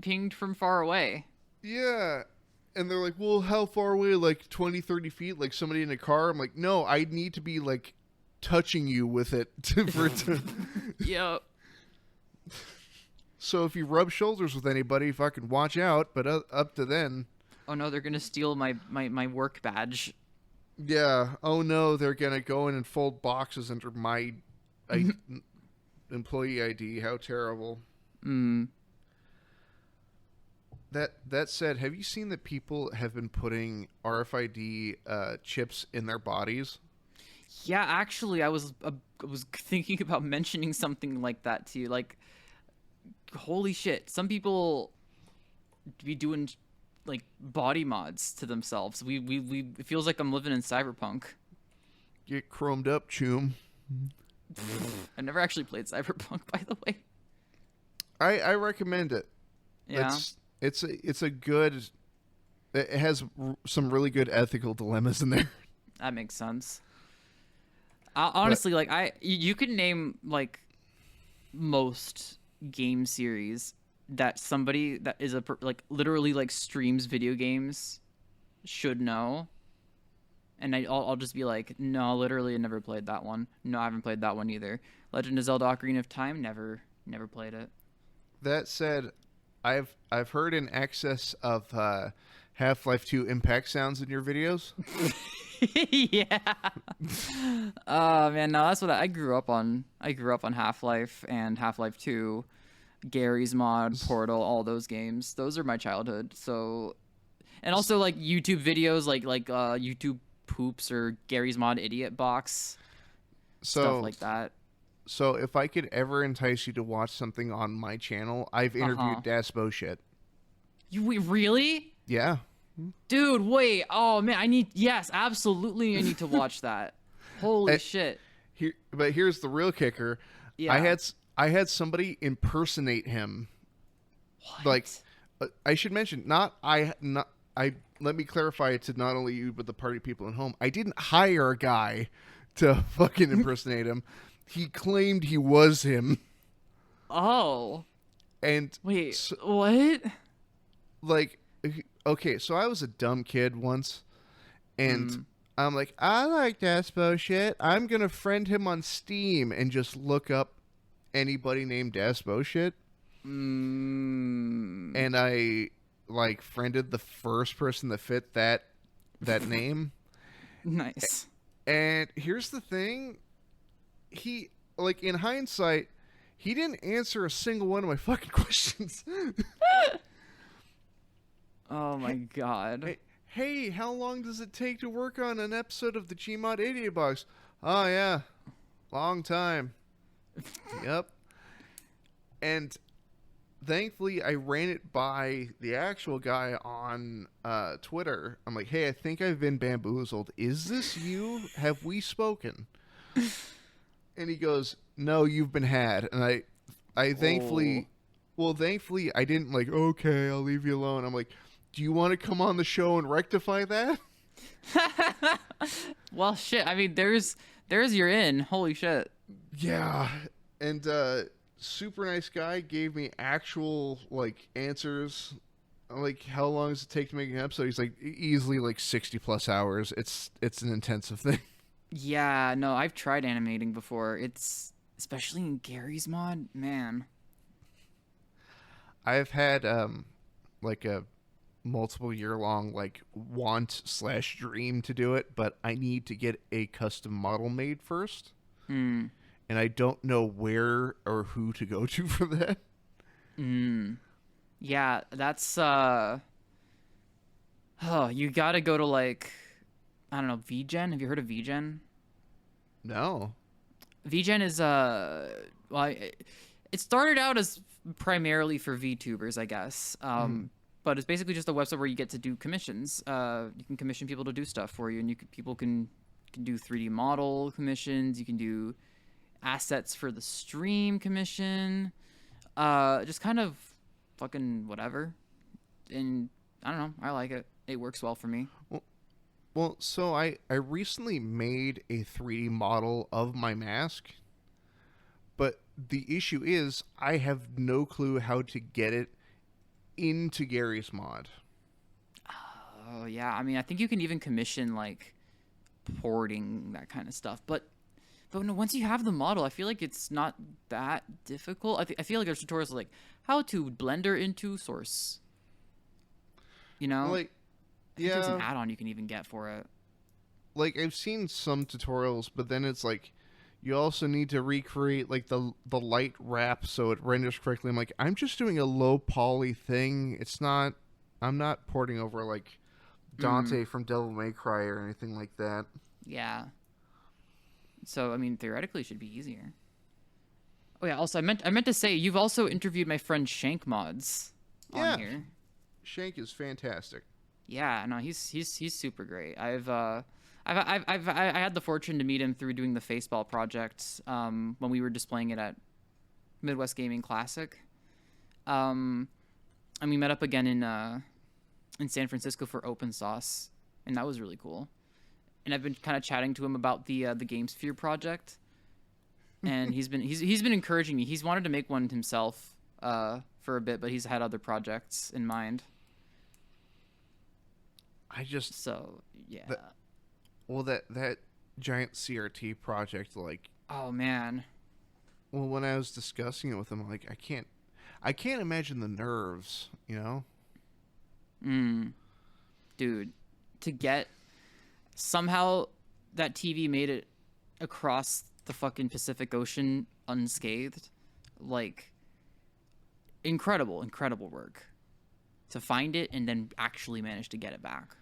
D: pinged from far away.
C: Yeah. And they're like, well, how far away? Like 20, 30 feet? Like somebody in a car? I'm like, no, I need to be, like, touching you with it for it to...
D: Yep.
C: So if you rub shoulders with anybody, fucking watch out. But up to then...
D: Oh, no, they're going to steal my work badge.
C: Yeah. Oh, no, they're going to go in and fold boxes under my employee ID. How terrible. That said, have you seen that people have been putting RFID chips in their bodies?
D: Yeah, actually, I was thinking about mentioning something like that to you. Like, holy shit, some people be doing like body mods to themselves. It feels like I'm living in cyberpunk.
C: Get chromed up, choom.
D: I never actually played Cyberpunk, by the way.
C: I recommend it.
D: Yeah.
C: It's a good. It has some really good ethical dilemmas in there.
D: That makes sense. Honestly, you could name like most game series that somebody that is literally like streams video games should know, and I'll just be like, no, literally, I never played that one. No, I haven't played that one either. Legend of Zelda: Ocarina of Time, never played it. That
C: said, I've heard in excess of Half-Life 2 impact sounds in your videos.
D: Yeah. Oh man, no, that's what I grew up on. I grew up on Half-Life and Half-Life 2, Gary's Mod, Portal, all those games. Those are my childhood. So, and also like YouTube videos, like YouTube poops or Gary's Mod Idiot Box, stuff like that.
C: So if I could ever entice you to watch something on my channel, I've interviewed Das Boshit.
D: You really?
C: Yeah.
D: Dude, wait. Oh man, yes, absolutely, I need to watch that. Holy shit.
C: But here's the real kicker. Yeah. I had somebody impersonate him.
D: What?
C: Like, I should mention, let me clarify it to not only you but the party people at home. I didn't hire a guy to fucking impersonate him. He claimed he was him.
D: Oh.
C: And
D: Wait,
C: so,
D: what?
C: like, okay, so I was a dumb kid once, and I'm like, I like Despo shit. I'm gonna friend him on Steam and just look up anybody named Despo shit. And I like friended the first person that fit that name.
D: Nice.
C: And here's the thing, he, like, in hindsight, he didn't answer a single one of my fucking questions.
D: Oh my god.
C: Hey, how long does it take to work on an episode of the Gmod 88 box? Oh yeah, long time. Yep. And thankfully, I ran it by the actual guy on Twitter. I'm like, hey, I think I've been bamboozled. Is this you? Have we spoken? And he goes, no, you've been had. And I thankfully, thankfully, I didn't like, okay, I'll leave you alone. I'm like, do you want to come on the show and rectify that?
D: Well, shit. I mean, there's your in. Holy shit.
C: Yeah. And super nice guy, gave me actual like answers. I'm like, how long does it take to make an episode? He's like, easily like 60 plus hours. It's an intensive thing.
D: Yeah, no, I've tried animating before. It's especially in Gary's mod, man.
C: I've had like a multiple year long like want/dream to do it, but I need to get a custom model made first. And I don't know where or who to go to for that.
D: Yeah, that's oh, you gotta go to like, I don't know, VGen. Have you heard of VGen?
C: No.
D: VGen is well, it started out as primarily for VTubers, I guess. But it's basically just a website where you get to do commissions. You can commission people to do stuff for you, and people can do 3D model commissions. You can do assets for the stream commission. Just kind of fucking whatever. And I don't know. I like it. It works well for me.
C: Well, so I recently made a 3D model of my mask, but the issue is I have no clue how to get it into Gary's mod.
D: Oh, yeah. I mean, I think you can even commission, like, porting, that kind of stuff. But no, once you have the model, I feel like it's not that difficult. I feel like there's tutorials like how to Blender into Source. You know?
C: Like,
D: I think there's an add-on you can even get for it.
C: Like, I've seen some tutorials, but then it's like, you also need to recreate, like, the light wrap so it renders correctly. I'm like, I'm just doing a low poly thing. It's not, I'm not porting over, like, Dante from Devil May Cry or anything like that.
D: Yeah. So, I mean, theoretically, it should be easier. Oh, yeah, also, I meant to say, you've also interviewed my friend Shank Mods on here.
C: Shank is fantastic.
D: Yeah, no, he's super great. I had the fortune to meet him through doing the Faceball project when we were displaying it at Midwest Gaming Classic. And we met up again in San Francisco for Open Sauce, and that was really cool. And I've been kind of chatting to him about the GameSphere project, and he's been encouraging me. He's wanted to make one himself for a bit, but he's had other projects in mind. So yeah.
C: That giant CRT project, like,
D: oh man.
C: Well, when I was discussing it with him, like, I can't imagine the nerves, you know?
D: Dude, to get somehow that TV made it across the fucking Pacific Ocean unscathed, like, incredible work to find it and then actually manage to get it back.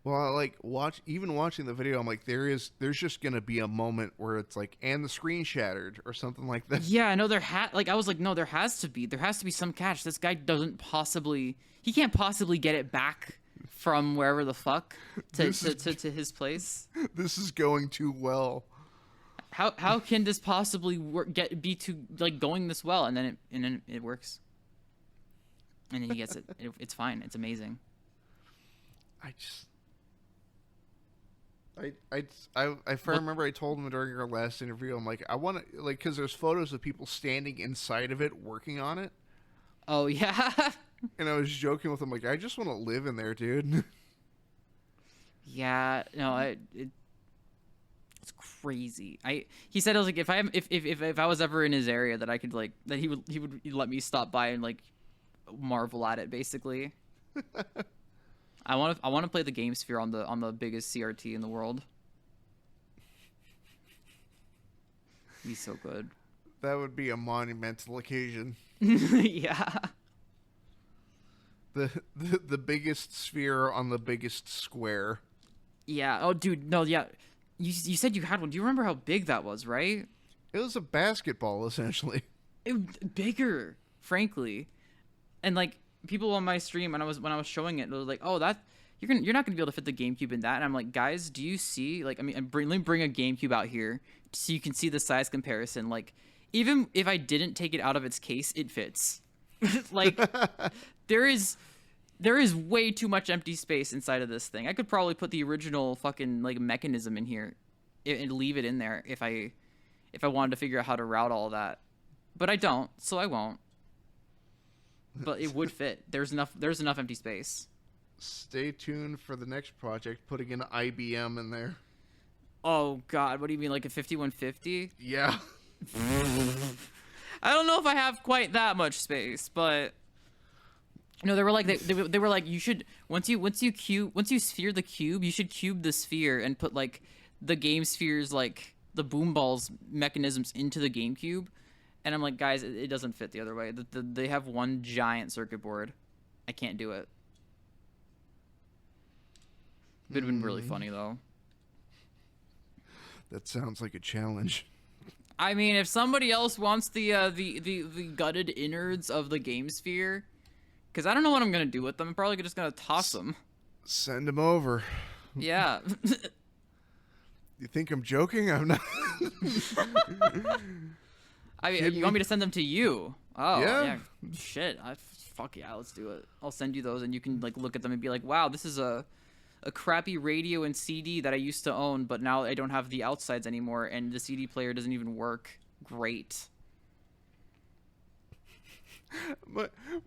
C: Well, like, watching the video, I'm like, there's just gonna be a moment where it's like, and the screen shattered or something like that.
D: Yeah, I know I was like, no, there has to be some catch. This guy he can't possibly get it back from wherever the fuck to his place.
C: This is going too well.
D: How can this possibly be too, like, going this well? And then it works. And then he gets it. It's fine. It's amazing.
C: If I remember, I told him during our last interview, I'm like, I want to, like, because there's photos of people standing inside of it working on it.
D: Oh yeah.
C: And I was joking with him, like, I just want to live in there, dude.
D: Yeah, no, it's crazy. He said, I was like, if I was ever in his area, that I could like that he would let me stop by and like marvel at it, basically. I want to play the Game Sphere on the biggest CRT in the world. He's so good.
C: That would be a monumental occasion.
D: Yeah.
C: The biggest sphere on the biggest square.
D: Yeah. Oh, dude. No. Yeah. You said you had one. Do you remember how big that was? Right.
C: It was a basketball, essentially.
D: Bigger, frankly, and like people on my stream when I was showing it, it was like, oh, that you're not gonna be able to fit the GameCube in that. And I'm like, guys, do you see? Like, I mean, let me bring a GameCube out here so you can see the size comparison. Like, even if I didn't take it out of its case, it fits. Like, there is way too much empty space inside of this thing. I could probably put the original fucking like mechanism in here and leave it in there if I wanted to figure out how to route all that. But I don't, so I won't. But it would fit. There's enough empty space.
C: Stay tuned for the next project, putting an IBM in there.
D: Oh god, what do you mean, like a 5150?
C: Yeah.
D: I don't know if I have quite that much space, but no, they were like they were like, you should once you sphere the cube, you should cube the sphere and put like the Game Spheres, like the boom balls mechanisms into the GameCube. And I'm like, guys, it doesn't fit the other way. They have one giant circuit board. I can't do it. It would have been really funny though.
C: That sounds like a challenge.
D: I mean, if somebody else wants the gutted innards of the Game Sphere, because I don't know what I'm gonna do with them. I'm probably just gonna toss them.
C: Send them over.
D: Yeah.
C: You think I'm joking? I'm not.
D: I mean, you want me to send them to you? Oh,
C: Yeah.
D: Shit. Fuck yeah, let's do it. I'll send you those, and you can like look at them and be like, wow, this is a crappy radio and CD that I used to own, but now I don't have the outsides anymore, and the CD player doesn't even work. Great.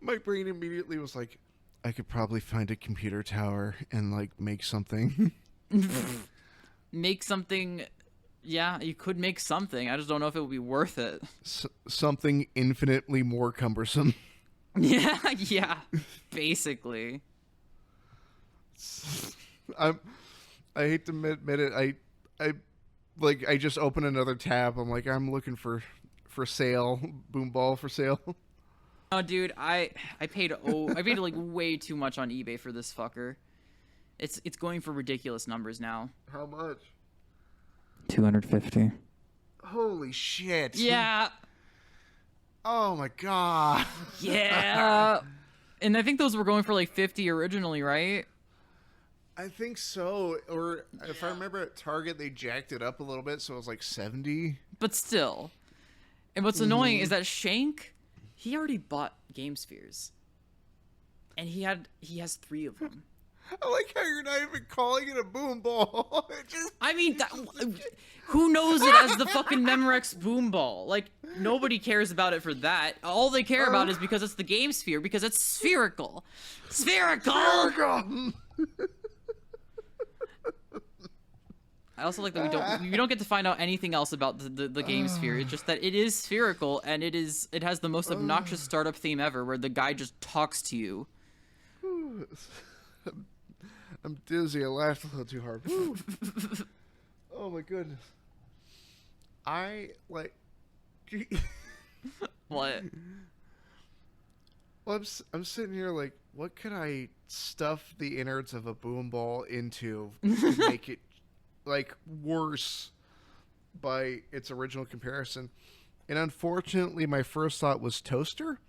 C: My brain immediately was like, I could probably find a computer tower and like make something.
D: Make something. Yeah, you could make something. I just don't know if it would be worth it.
C: Something infinitely more cumbersome.
D: Yeah, basically.
C: I hate to admit it. I just open another tab. I'm like, I'm looking for sale, boom ball for sale.
D: Oh, dude, I paid like way too much on eBay for this fucker. It's going for ridiculous numbers now.
C: How much?
D: 250.
C: Holy shit.
D: Yeah.
C: Oh my god.
D: Yeah. And I think those were going for like 50 originally, right?
C: I think so. Or if I remember at Target, they jacked it up a little bit, so it was like 70.
D: But still. And what's annoying is that Shank, he already bought Game Spheres. And he has 3 of them.
C: I like how you're not even calling it a boom ball.
D: I mean, who knows it as the fucking Memorex boom ball? Like, nobody cares about it for that. All they care about is because it's the Game Sphere, because it's spherical. Spherical! I also like that we don't get to find out anything else about the Game Sphere. It's just that it is spherical, and it has the most obnoxious startup theme ever, where the guy just talks to you.
C: I'm dizzy. I laughed a little too hard. Oh my goodness. I like.
D: What?
C: Well, I'm sitting here like, what could I stuff the innards of a boom ball into to make it like worse by its original comparison? And unfortunately, my first thought was toaster.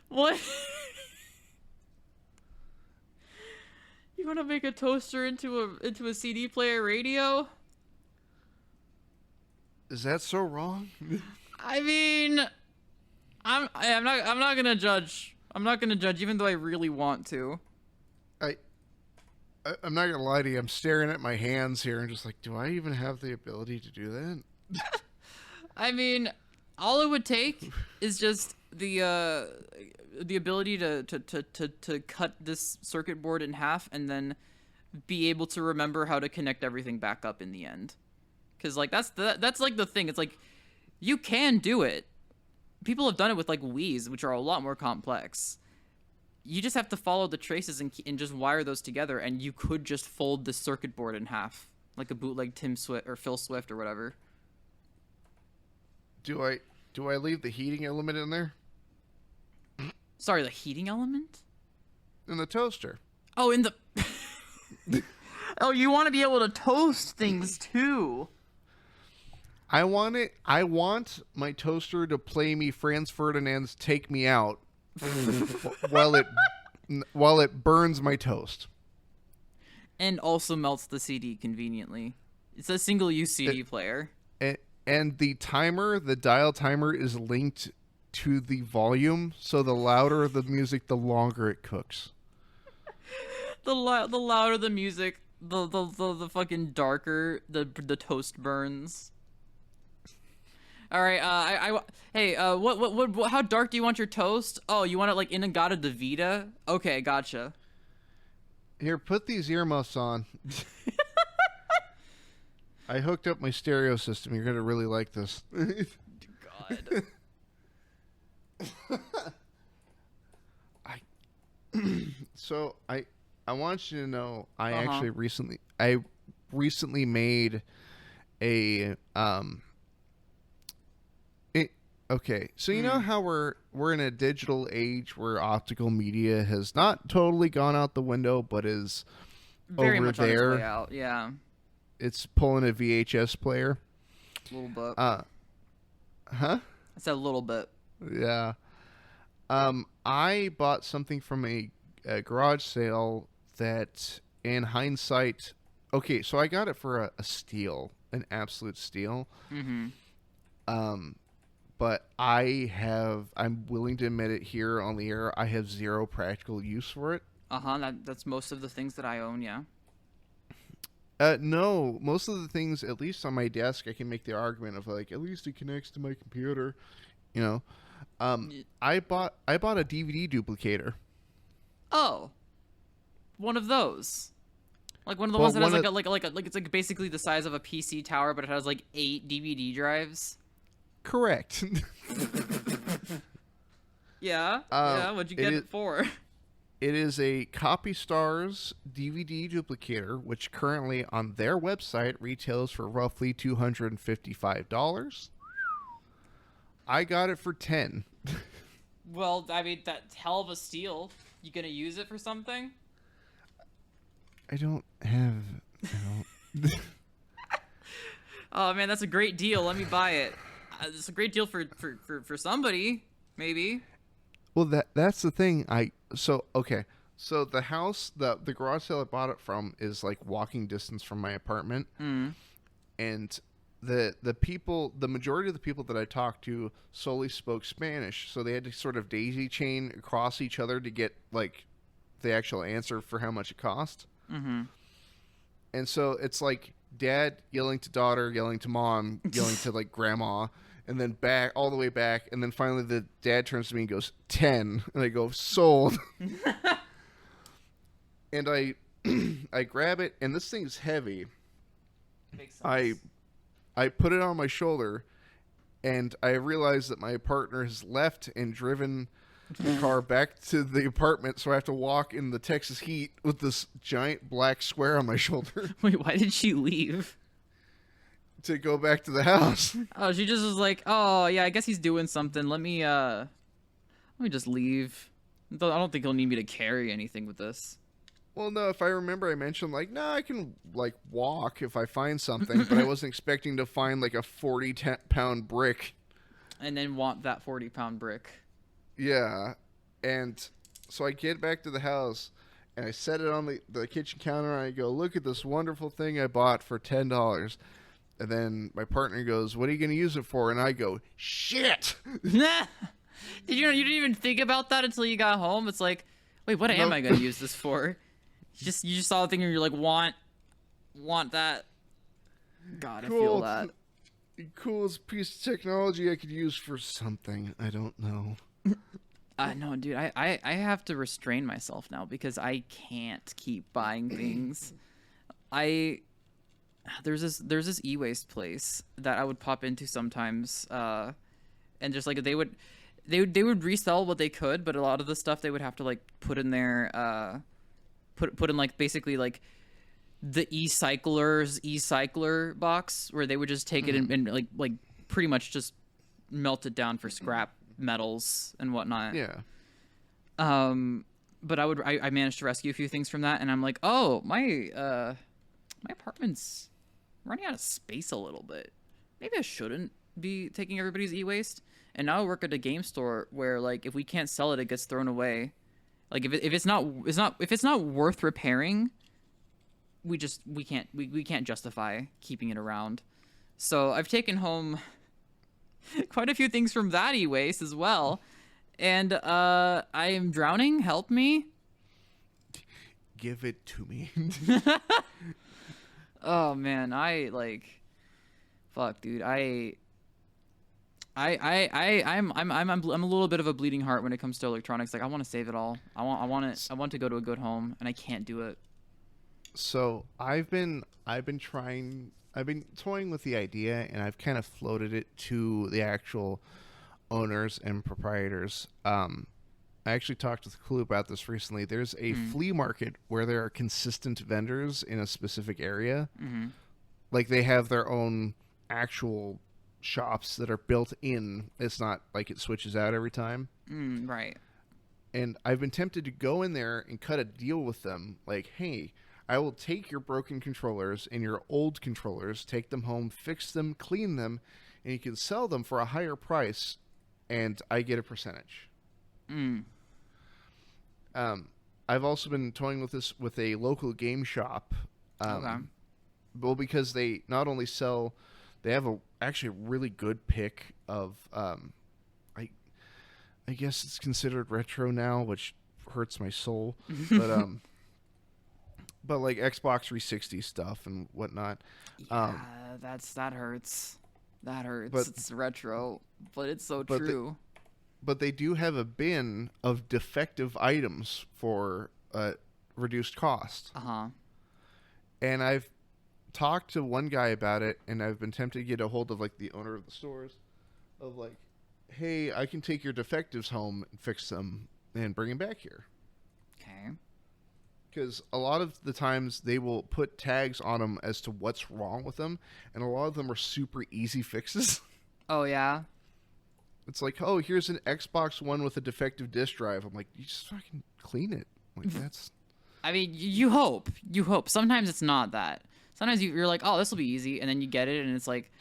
D: What? You want to make a toaster into a CD player radio?
C: Is that so wrong?
D: I mean, I'm not gonna judge. I'm not gonna judge, even though I really want to.
C: I'm not gonna lie to you. I'm staring at my hands here and just like, do I even have the ability to do that?
D: I mean, all it would take is just the ability to cut this circuit board in half and then be able to remember how to connect everything back up in the end. Because like that's like the thing. It's like you can do it. People have done it with like Wii's, which are a lot more complex. You just have to follow the traces and just wire those together, and you could just fold the circuit board in half, like a bootleg Tim Swift or Phil Swift or whatever.
C: Do I leave the heating element in there?
D: Sorry, the heating element?
C: In the toaster.
D: Oh, in the... Oh, you want to be able to toast things, too.
C: I want my toaster to play me Franz Ferdinand's Take Me Out while it burns my toast.
D: And also melts the CD conveniently. It's a single-use CD player.
C: And the dial timer is linked to the volume, so the louder the music, the longer it cooks.
D: The louder the music, the fucking darker the toast burns. All right, hey, what how dark do you want your toast? Oh, you want it like Inagata Davida? Okay, gotcha.
C: Here, put these earmuffs on. I hooked up my stereo system. You're gonna really like this.
D: God.
C: I want you to know I recently made a okay, so you know how we're in a digital age where optical media has not totally gone out the window, but is
D: Very
C: over
D: much
C: there.
D: on its way out, yeah.
C: It's pulling a VHS player.
D: A little bit.
C: Huh?
D: I said a little bit.
C: Yeah. I bought something from a garage sale that, in hindsight, okay, so I got it for a steal, an absolute steal.
D: Mm-hmm.
C: But I'm willing to admit it here on the air, I have zero practical use for it.
D: That's most of the things that I own, yeah.
C: No, most of the things, at least on my desk, I can make the argument of like, at least it connects to my computer, you know. I bought a DVD duplicator.
D: Oh, one of those, like one of the ones that has like it's like basically the size of a PC tower, but it has like 8 DVD drives.
C: Correct.
D: Yeah. Yeah. What'd you get it for?
C: It is a Copy Stars DVD duplicator, which currently on their website retails for roughly $255. I got it for $10.
D: Well, I mean, that's hell of a steal. You gonna use it for something?
C: I don't have.
D: Oh man, that's a great deal. Let me buy it. It's a great deal for somebody, maybe.
C: Well, that's the thing. So the house, the garage sale I bought it from is like walking distance from my apartment, and the majority of the people that I talked to solely spoke Spanish, so they had to sort of daisy chain across each other to get like the actual answer for how much it cost. Mm-hmm. And so it's like dad yelling to daughter, yelling to mom, yelling to like grandma. And then back, all the way back, and then finally the dad turns to me and goes, 10. And I go, sold. And I grab it, and this thing's heavy.
D: Makes sense.
C: I put it on my shoulder, and I realize that my partner has left and driven the car back to the apartment, so I have to walk in the Texas heat with this giant black square on my shoulder.
D: Wait, why did she leave?
C: To go back to the house.
D: Oh, she just was like, oh yeah, I guess he's doing something. Let me just leave. I don't think he'll need me to carry anything with this.
C: Well, no, if I remember, I mentioned like, no, I can like walk if I find something, but I wasn't expecting to find like a 40-pound brick.
D: And then want that 40-pound brick.
C: Yeah, and so I get back to the house and I set it on the kitchen counter and I go, look at this wonderful thing I bought for $10. And then my partner goes, what are you going to use it for? And I go, shit!
D: You didn't even think about that until you got home? It's like, wait, what am I going to use this for? You just saw the thing and you're like, want that. God,
C: Cool.
D: I feel that.
C: Coolest piece of technology I could use for something. I don't know.
D: No, dude, I have to restrain myself now because I can't keep buying things. There's this e-waste place that I would pop into sometimes, and just like they would resell what they could, but a lot of the stuff they would have to like put in their put in like basically like the e-cycler box where they would just take it and like pretty much just melt it down for scrap metals and whatnot.
C: Yeah.
D: But I managed to rescue a few things from that, and I'm like, oh, my apartment's running out of space a little bit. Maybe I shouldn't be taking everybody's e-waste. And now I work at a game store where like if we can't sell it, it gets thrown away. Like if it's not worth repairing, we can't justify keeping it around. So I've taken home quite a few things from that e-waste as well. And I am drowning. Help me.
C: Give it to me.
D: Oh man, fuck, dude. I'm a little bit of a bleeding heart when it comes to electronics. Like I want to save it all. I want to go to a good home, and I can't do it.
C: So I've been toying with the idea, and I've kind of floated it to the actual owners and proprietors. I actually talked with Clue about this recently. There's a flea market where there are consistent vendors in a specific area. Mm-hmm. Like they have their own actual shops that are built in. It's not like it switches out every time.
D: Right.
C: And I've been tempted to go in there and cut a deal with them. Like, hey, I will take your broken controllers and your old controllers, take them home, fix them, clean them, and you can sell them for a higher price, and I get a percentage. I've also been toying with this with a local game shop.
D: Okay.
C: Well, because they not only sell, they have actually a really good pick of, I guess it's considered retro now, which hurts my soul, but like Xbox 360 stuff and whatnot.
D: Yeah, that hurts. That hurts. But it's retro, but it's so true.
C: But they do have a bin of defective items for reduced cost.
D: Uh-huh.
C: And I've talked to one guy about it, and I've been tempted to get a hold of like the owner of the stores, of like, hey, I can take your defectives home and fix them and bring them back here.
D: Okay.
C: Because a lot of the times they will put tags on them as to what's wrong with them, and a lot of them are super easy fixes.
D: Oh, yeah?
C: It's like, oh, here's an Xbox One with a defective disk drive. I'm like, you just fucking clean it. Like, that's...
D: I mean, you hope. You hope. Sometimes it's not that. Sometimes you're like, oh, this will be easy, and then you get it, and it's like,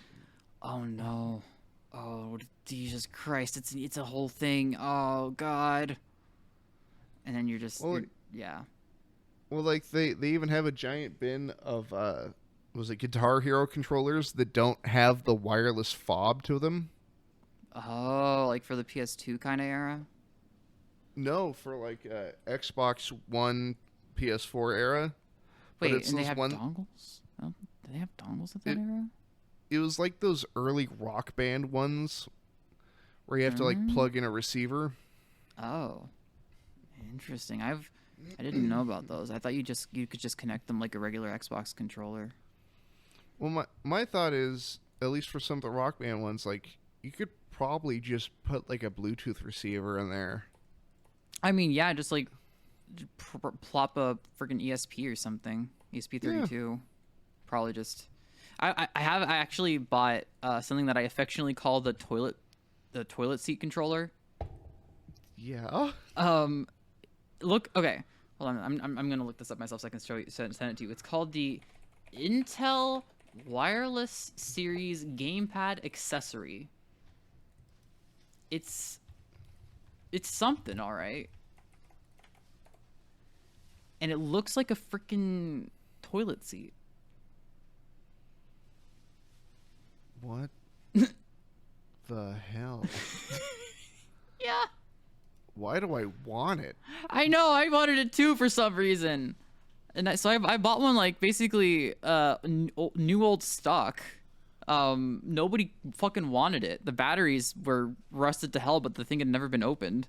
D: oh, no. Oh, Jesus Christ. It's a whole thing. Oh, God. And then you're just...
C: Well,
D: yeah.
C: Well, like, they even have a giant bin of, was it Guitar Hero controllers that don't have the wireless fob to them?
D: Oh, like for the PS2 kind of era?
C: No, for like Xbox One, PS4 era.
D: Wait, and they have dongles? Oh, did they have dongles at that era?
C: It was like those early Rock Band ones where you have to like plug in a receiver.
D: Oh, interesting. I didn't know about those. I thought you could just connect them like a regular Xbox controller.
C: Well, my thought is, at least for some of the Rock Band ones, like you could probably just put like a Bluetooth receiver in there.
D: I mean, yeah, just like plop a freaking ESP or something. ESP32. Yeah. Probably just. I actually bought something that I affectionately call the toilet seat controller.
C: Yeah.
D: Look. Okay. Hold on. I'm gonna look this up myself so I can send it to you. It's called the Intel Wireless Series Gamepad Accessory. It's something, all right. And it looks like a freaking toilet seat.
C: What the hell?
D: Yeah.
C: Why do I want it?
D: I know, I wanted it too for some reason. And I bought one like basically new old stock. Nobody fucking wanted it. The batteries were rusted to hell, but the thing had never been opened.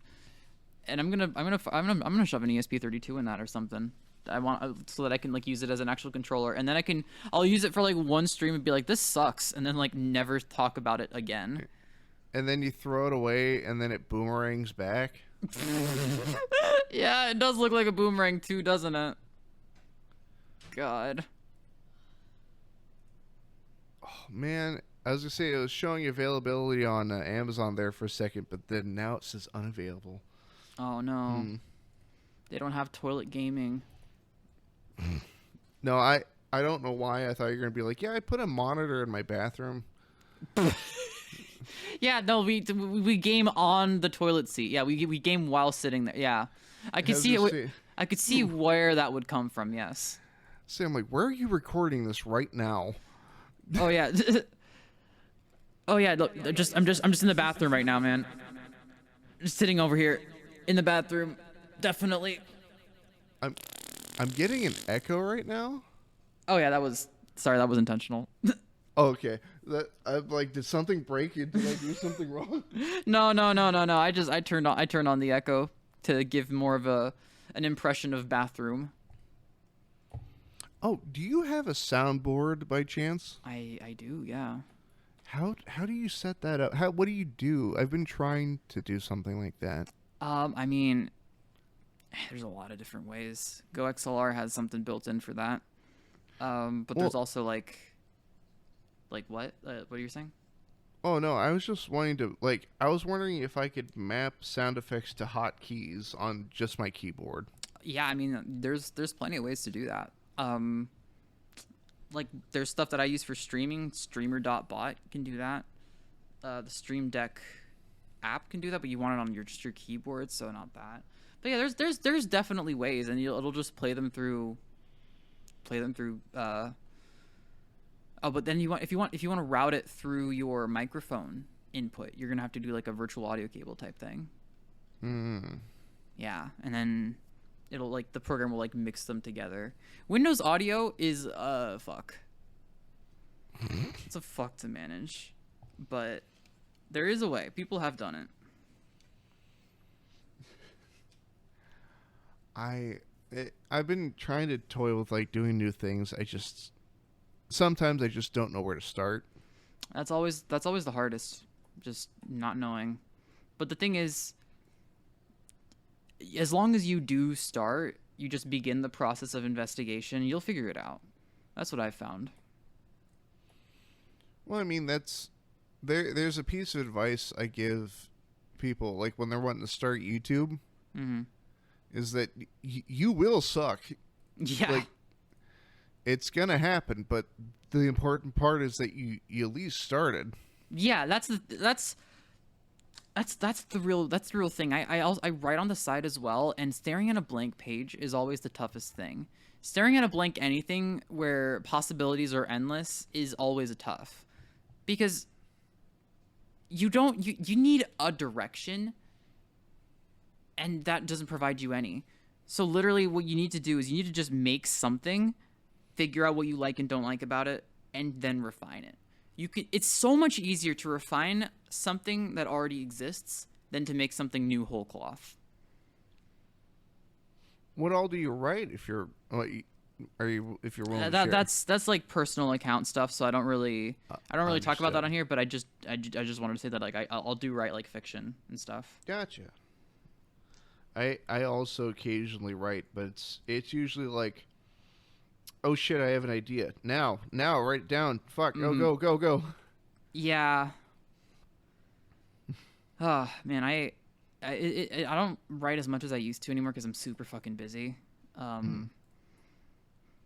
D: And I'm gonna shove an ESP32 in that or something. I want so that I can like use it as an actual controller, and then I'll use it for like one stream and be like, this sucks, and then like never talk about it again.
C: And then you throw it away, and then it boomerangs back.
D: Yeah, it does look like a boomerang too, doesn't it? God.
C: Oh man, I was gonna say it was showing availability on Amazon there for a second, but then now it says unavailable.
D: Oh no. They don't have toilet gaming.
C: No, I don't know why. I thought you were gonna be like, yeah, I put a monitor in my bathroom.
D: Yeah, no, we game on the toilet seat. Yeah, we game while sitting there. Yeah, I could see it. I could see where that would come from. Yes.
C: So I'm like, where are you recording this right now?
D: Oh yeah. Oh yeah. Look, I'm just in the bathroom right now, man. Just sitting over here in the bathroom. Definitely.
C: I'm getting an echo right now.
D: Oh yeah, that was intentional.
C: Oh, okay. I'm like, did something break? Did I do something wrong?
D: No. I turned on the echo to give more of an impression of bathroom.
C: Oh, do you have a soundboard by chance?
D: I do, yeah.
C: How do you set that up? What do you do? I've been trying to do something like that.
D: I mean, there's a lot of different ways. GoXLR has something built in for that. But there's also like what? What are you saying?
C: Oh no, I was just wanting to I was wondering if I could map sound effects to hotkeys on just my keyboard.
D: Yeah, I mean, there's plenty of ways to do that. Like there's stuff that I use for streaming. Streamer.bot can do that. The Stream Deck app can do that, but you want it on your keyboard, so not that. But yeah, there's definitely ways, and it'll just play them through. Oh, but then if you want to route it through your microphone input, you're gonna have to do like a virtual audio cable type thing. Yeah, and then it'll the program will mix them together. Windows Audio is fuck. It's a fuck to manage, but there is a way. People have done it.
C: I've been trying to toy with doing new things. Sometimes I just don't know where to start.
D: That's always the hardest, just not knowing. But the thing is, as long as you do start, you just begin the process of investigation, you'll figure it out. That's what I've found.
C: Well, I mean, there's a piece of advice I give people when they're wanting to start YouTube. Is that you will suck.
D: Yeah.
C: It's gonna happen, but the important part is that you at least started.
D: Yeah, that's the real thing. I write on the side as well, and staring at a blank page is always the toughest thing. Staring at a blank anything where possibilities are endless is always a tough, because you need a direction, and that doesn't provide you any. So literally what you need to do is you need to just make something, figure out what you like and don't like about it, and then refine it. It's so much easier to refine something that already exists than to make something new whole cloth.
C: What all do you write if you're willing to share?
D: That's like personal account stuff, so I don't really talk about that on here, but I just wanted to say that I'll do write fiction and stuff.
C: Gotcha. I also occasionally write, but it's usually oh shit, I have an idea. Now write it down. Fuck, go.
D: Yeah. Oh man, I don't write as much as I used to anymore because I'm super fucking busy. Not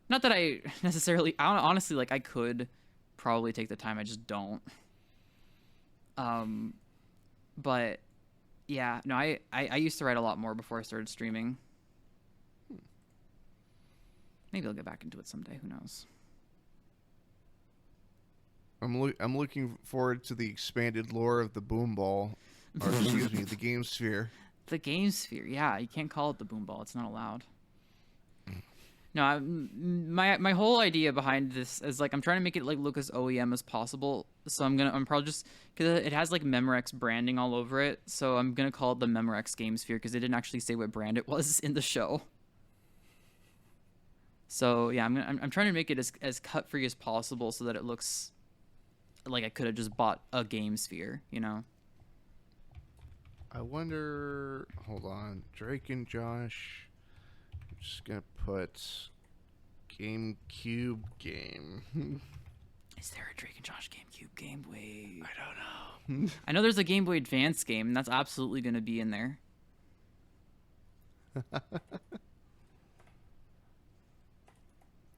D: that I necessarily. Honestly, I could probably take the time. I just don't. But yeah, no, I used to write a lot more before I started streaming. Maybe I'll get back into it someday. Who knows?
C: I'm looking forward to the expanded lore of the boom ball, or excuse me, the game sphere.
D: The game sphere, yeah. You can't call it the boom ball. It's not allowed. No, my whole idea behind this is like I'm trying to make it like look as OEM as possible. So I'm probably just because it has like Memorex branding all over it. So I'm gonna call it the Memorex Game Sphere because they didn't actually say what brand it was in the show. So yeah, I'm trying to make it as cut free as possible so that it looks like I could have just bought a Game Sphere, you know.
C: I wonder. Hold on, Drake and Josh. I'm just gonna put GameCube game.
D: Is there a Drake and Josh GameCube game? Wait,
C: I don't know.
D: I know there's a Game Boy Advance game, and that's absolutely gonna be in there.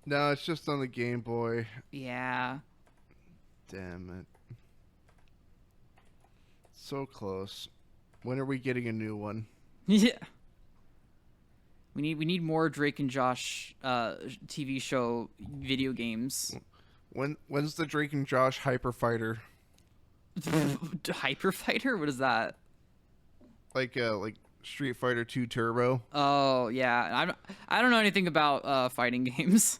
C: No, it's just on the Game Boy.
D: Yeah.
C: Damn it. So close. When are we getting a new one?
D: Yeah. We need more Drake and Josh TV show video games.
C: When's the Drake and Josh Hyper Fighter?
D: Hyper Fighter? What is that?
C: Like Street Fighter 2 Turbo.
D: Oh yeah, I don't know anything about fighting games.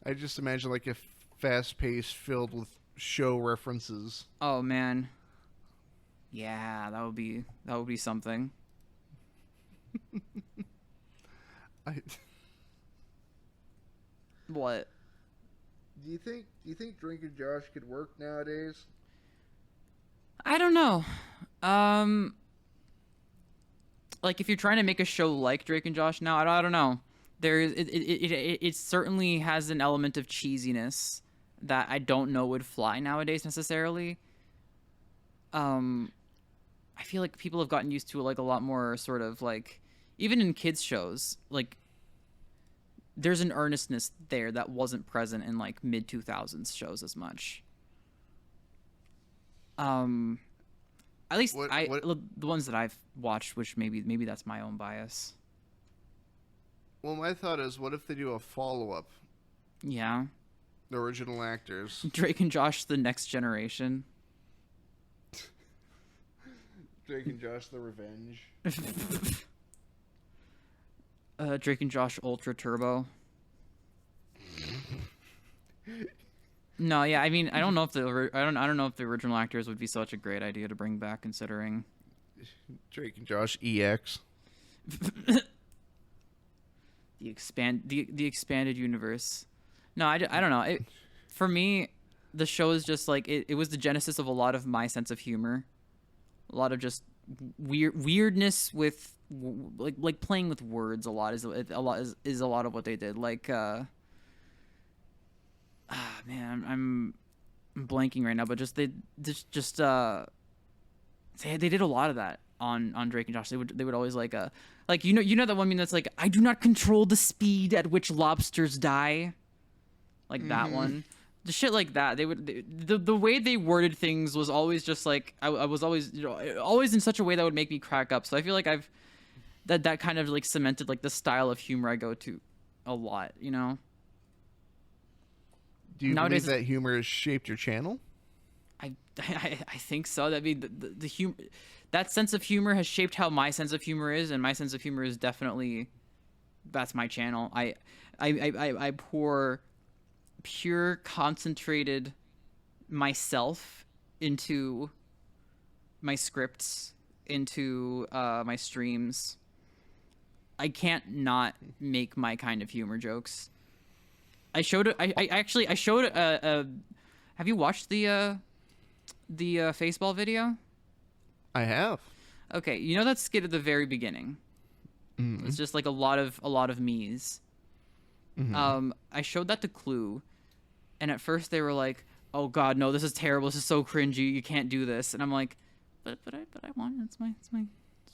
C: I just imagine like a fast pace filled with show references.
D: Oh man. Yeah, that would be something. What?
C: Do you think Drake and Josh could work nowadays?
D: I don't know. Like if you're trying to make a show like Drake and Josh now, I don't know. It certainly has an element of cheesiness that I don't know would fly nowadays necessarily. I feel like people have gotten used to like a lot more sort of like even in kids shows like there's an earnestness there that wasn't present in like mid 2000s shows as much. At least the ones that I've watched, which maybe that's my own bias.
C: Well, my thought is, what if they do a follow-up?
D: Yeah.
C: The original actors.
D: Drake and Josh, the next generation.
C: Drake and Josh, the Revenge.
D: Drake and Josh Ultra Turbo. No, yeah, I mean, I don't know if the original actors would be such a great idea to bring back, considering
C: Drake and Josh EX.
D: the expanded universe. No, I don't know. For me, the show is just like it was the genesis of a lot of my sense of humor, a lot of just weirdness with like playing with words. A lot is a lot of what they did. Like, man, I'm blanking right now, but they did a lot of that on Drake and Josh. They would always like you know that one meme that's like, I do not control the speed at which lobsters die, like that one. The shit like that. The way they worded things was always just like I was always always in such a way that would make me crack up. So I feel like that kind of like cemented like the style of humor I go to a lot. You know.
C: Do you believe that humor has shaped your channel?
D: I think so. I mean, the humor, that sense of humor has shaped how my sense of humor is, and my sense of humor is definitely, that's my channel. I pour pure concentrated myself into my scripts, into my streams. I can't not make my kind of humor jokes. I showed a have you watched the Faceball video?
C: I have.
D: Okay, you know that skit at the very beginning? Mm-hmm. It's just like a lot of me's. Mm-hmm. I showed that to Clue, and at first they were like, "Oh God, no, this is terrible. This is so cringy. You can't do this." And I'm like, "But I want it. It's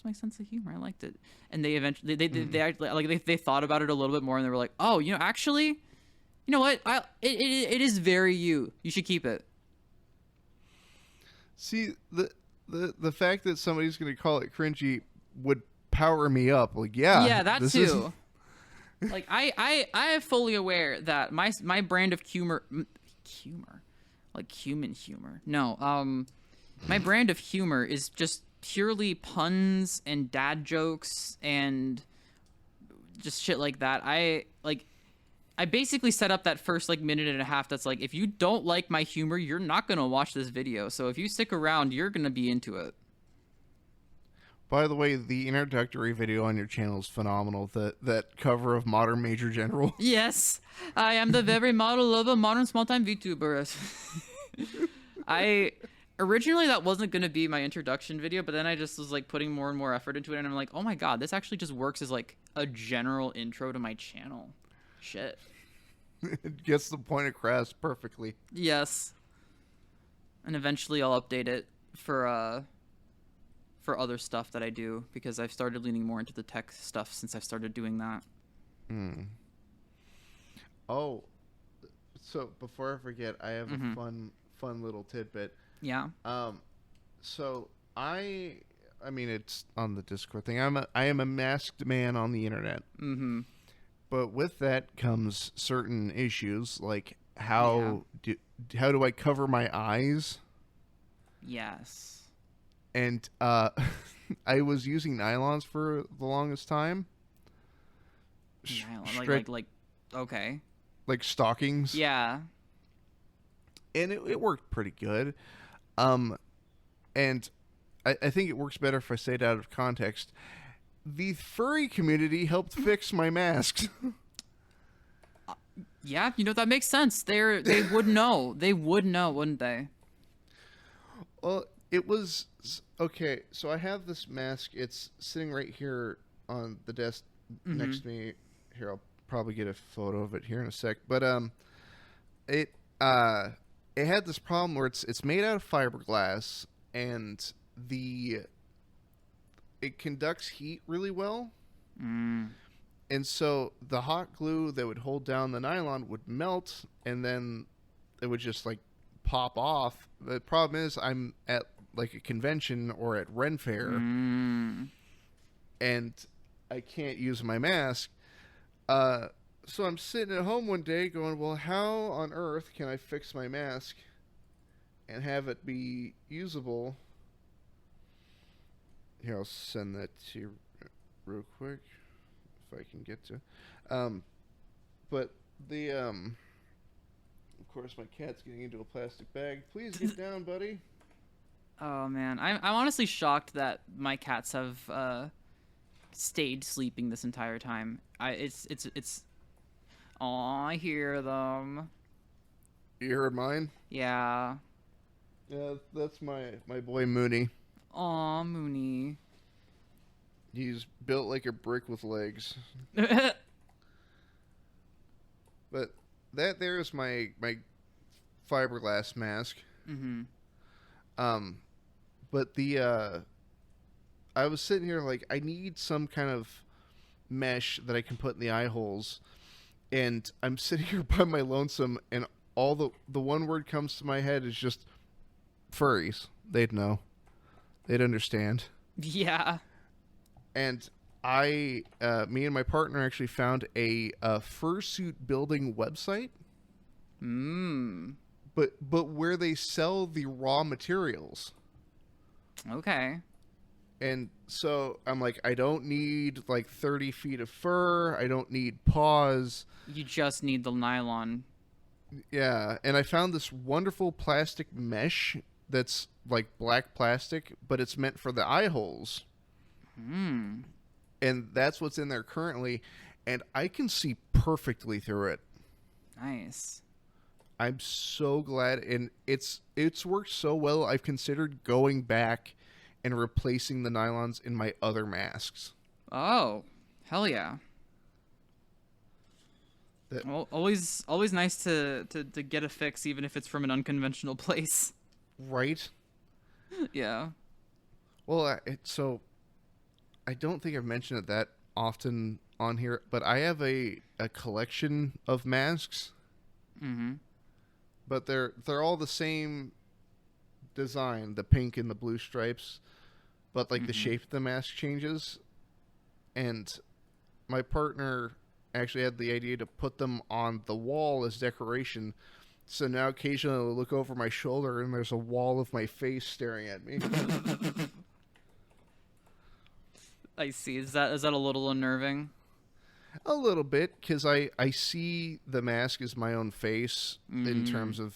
D: my sense of humor. I liked it." And they eventually they thought about it a little bit more, and they were like, "Oh, actually, you know what? It is very you. You should keep it."
C: See, the fact that somebody's going to call it cringy would power me up. Like, yeah,
D: that too. Like I am fully aware that my brand of humor, like human humor. No, my brand of humor is just purely puns and dad jokes and just shit like that. I basically set up that first like minute and a half that's like, if you don't like my humor, you're not gonna watch this video. So if you stick around, you're gonna be into it.
C: By the way, the introductory video on your channel is phenomenal. That cover of Modern Major General.
D: Yes, I am the very model of a modern small-time VTuber. Originally that wasn't gonna be my introduction video, but then I just was like putting more and more effort into it, and I'm like, oh my god, this actually just works as like a general intro to my channel. Shit.
C: It gets the point across perfectly.
D: Yes. And eventually I'll update it for other stuff that I do, because I've started leaning more into the tech stuff since I started doing that.
C: Oh, so before I forget, I have a fun little tidbit.
D: Yeah.
C: So I mean, it's on the Discord thing. I am a masked man on the internet.
D: Mm-hmm.
C: But with that comes certain issues, like how do I cover my eyes?
D: Yes.
C: And I was using nylons for the longest time.
D: Nylon, like okay.
C: Like stockings.
D: Yeah.
C: And it worked pretty good. And I think it works better if I say it out of context. The furry community helped fix my masks.
D: Yeah, that makes sense. They would know. They would know, wouldn't they?
C: Well, it was okay. So I have this mask. It's sitting right here on the desk next to me. Here, I'll probably get a photo of it here in a sec. But it had this problem where it's made out of fiberglass, and it conducts heat really well. And so the hot glue that would hold down the nylon would melt, and then it would just like pop off. The problem is I'm at like a convention or at Ren Fair, and I can't use my mask. So I'm sitting at home one day going, well, how on earth can I fix my mask and have it be usable? Here, I'll send that to you real quick if I can get to. But of course, my cat's getting into a plastic bag. Please get down, buddy.
D: Oh man, I'm honestly shocked that my cats have stayed sleeping this entire time. It's. Aw, I hear them.
C: You heard mine?
D: Yeah.
C: Yeah, that's my boy Mooney.
D: Aw, Mooney.
C: He's built like a brick with legs. But that there is my fiberglass mask. But I was sitting here like, I need some kind of mesh that I can put in the eye holes, and I'm sitting here by my lonesome, and all the one word comes to my head is just furries. They'd know. They'd understand.
D: Yeah.
C: And me and my partner actually found a fursuit building website. But where they sell the raw materials.
D: Okay.
C: And so I'm like, I don't need like 30 feet of fur. I don't need paws.
D: You just need the nylon.
C: Yeah. And I found this wonderful plastic mesh that's like black plastic, but it's meant for the eye holes. And that's what's in there currently. And I can see perfectly through it.
D: Nice.
C: I'm so glad. And it's worked so well. I've considered going back and replacing the nylons in my other masks.
D: Oh, hell yeah. Well, always nice to get a fix, even if it's from an unconventional place.
C: Right?
D: Yeah.
C: Well, so I don't think I've mentioned it that often on here, but I have a collection of masks. But they're all the same design, the pink and the blue stripes, but like the shape of the mask changes. And my partner actually had the idea to put them on the wall as decoration. So now occasionally I'll look over my shoulder and there's a wall of my face staring at me.
D: I see. Is that a little unnerving?
C: A little bit, because I see the mask as my own face in terms of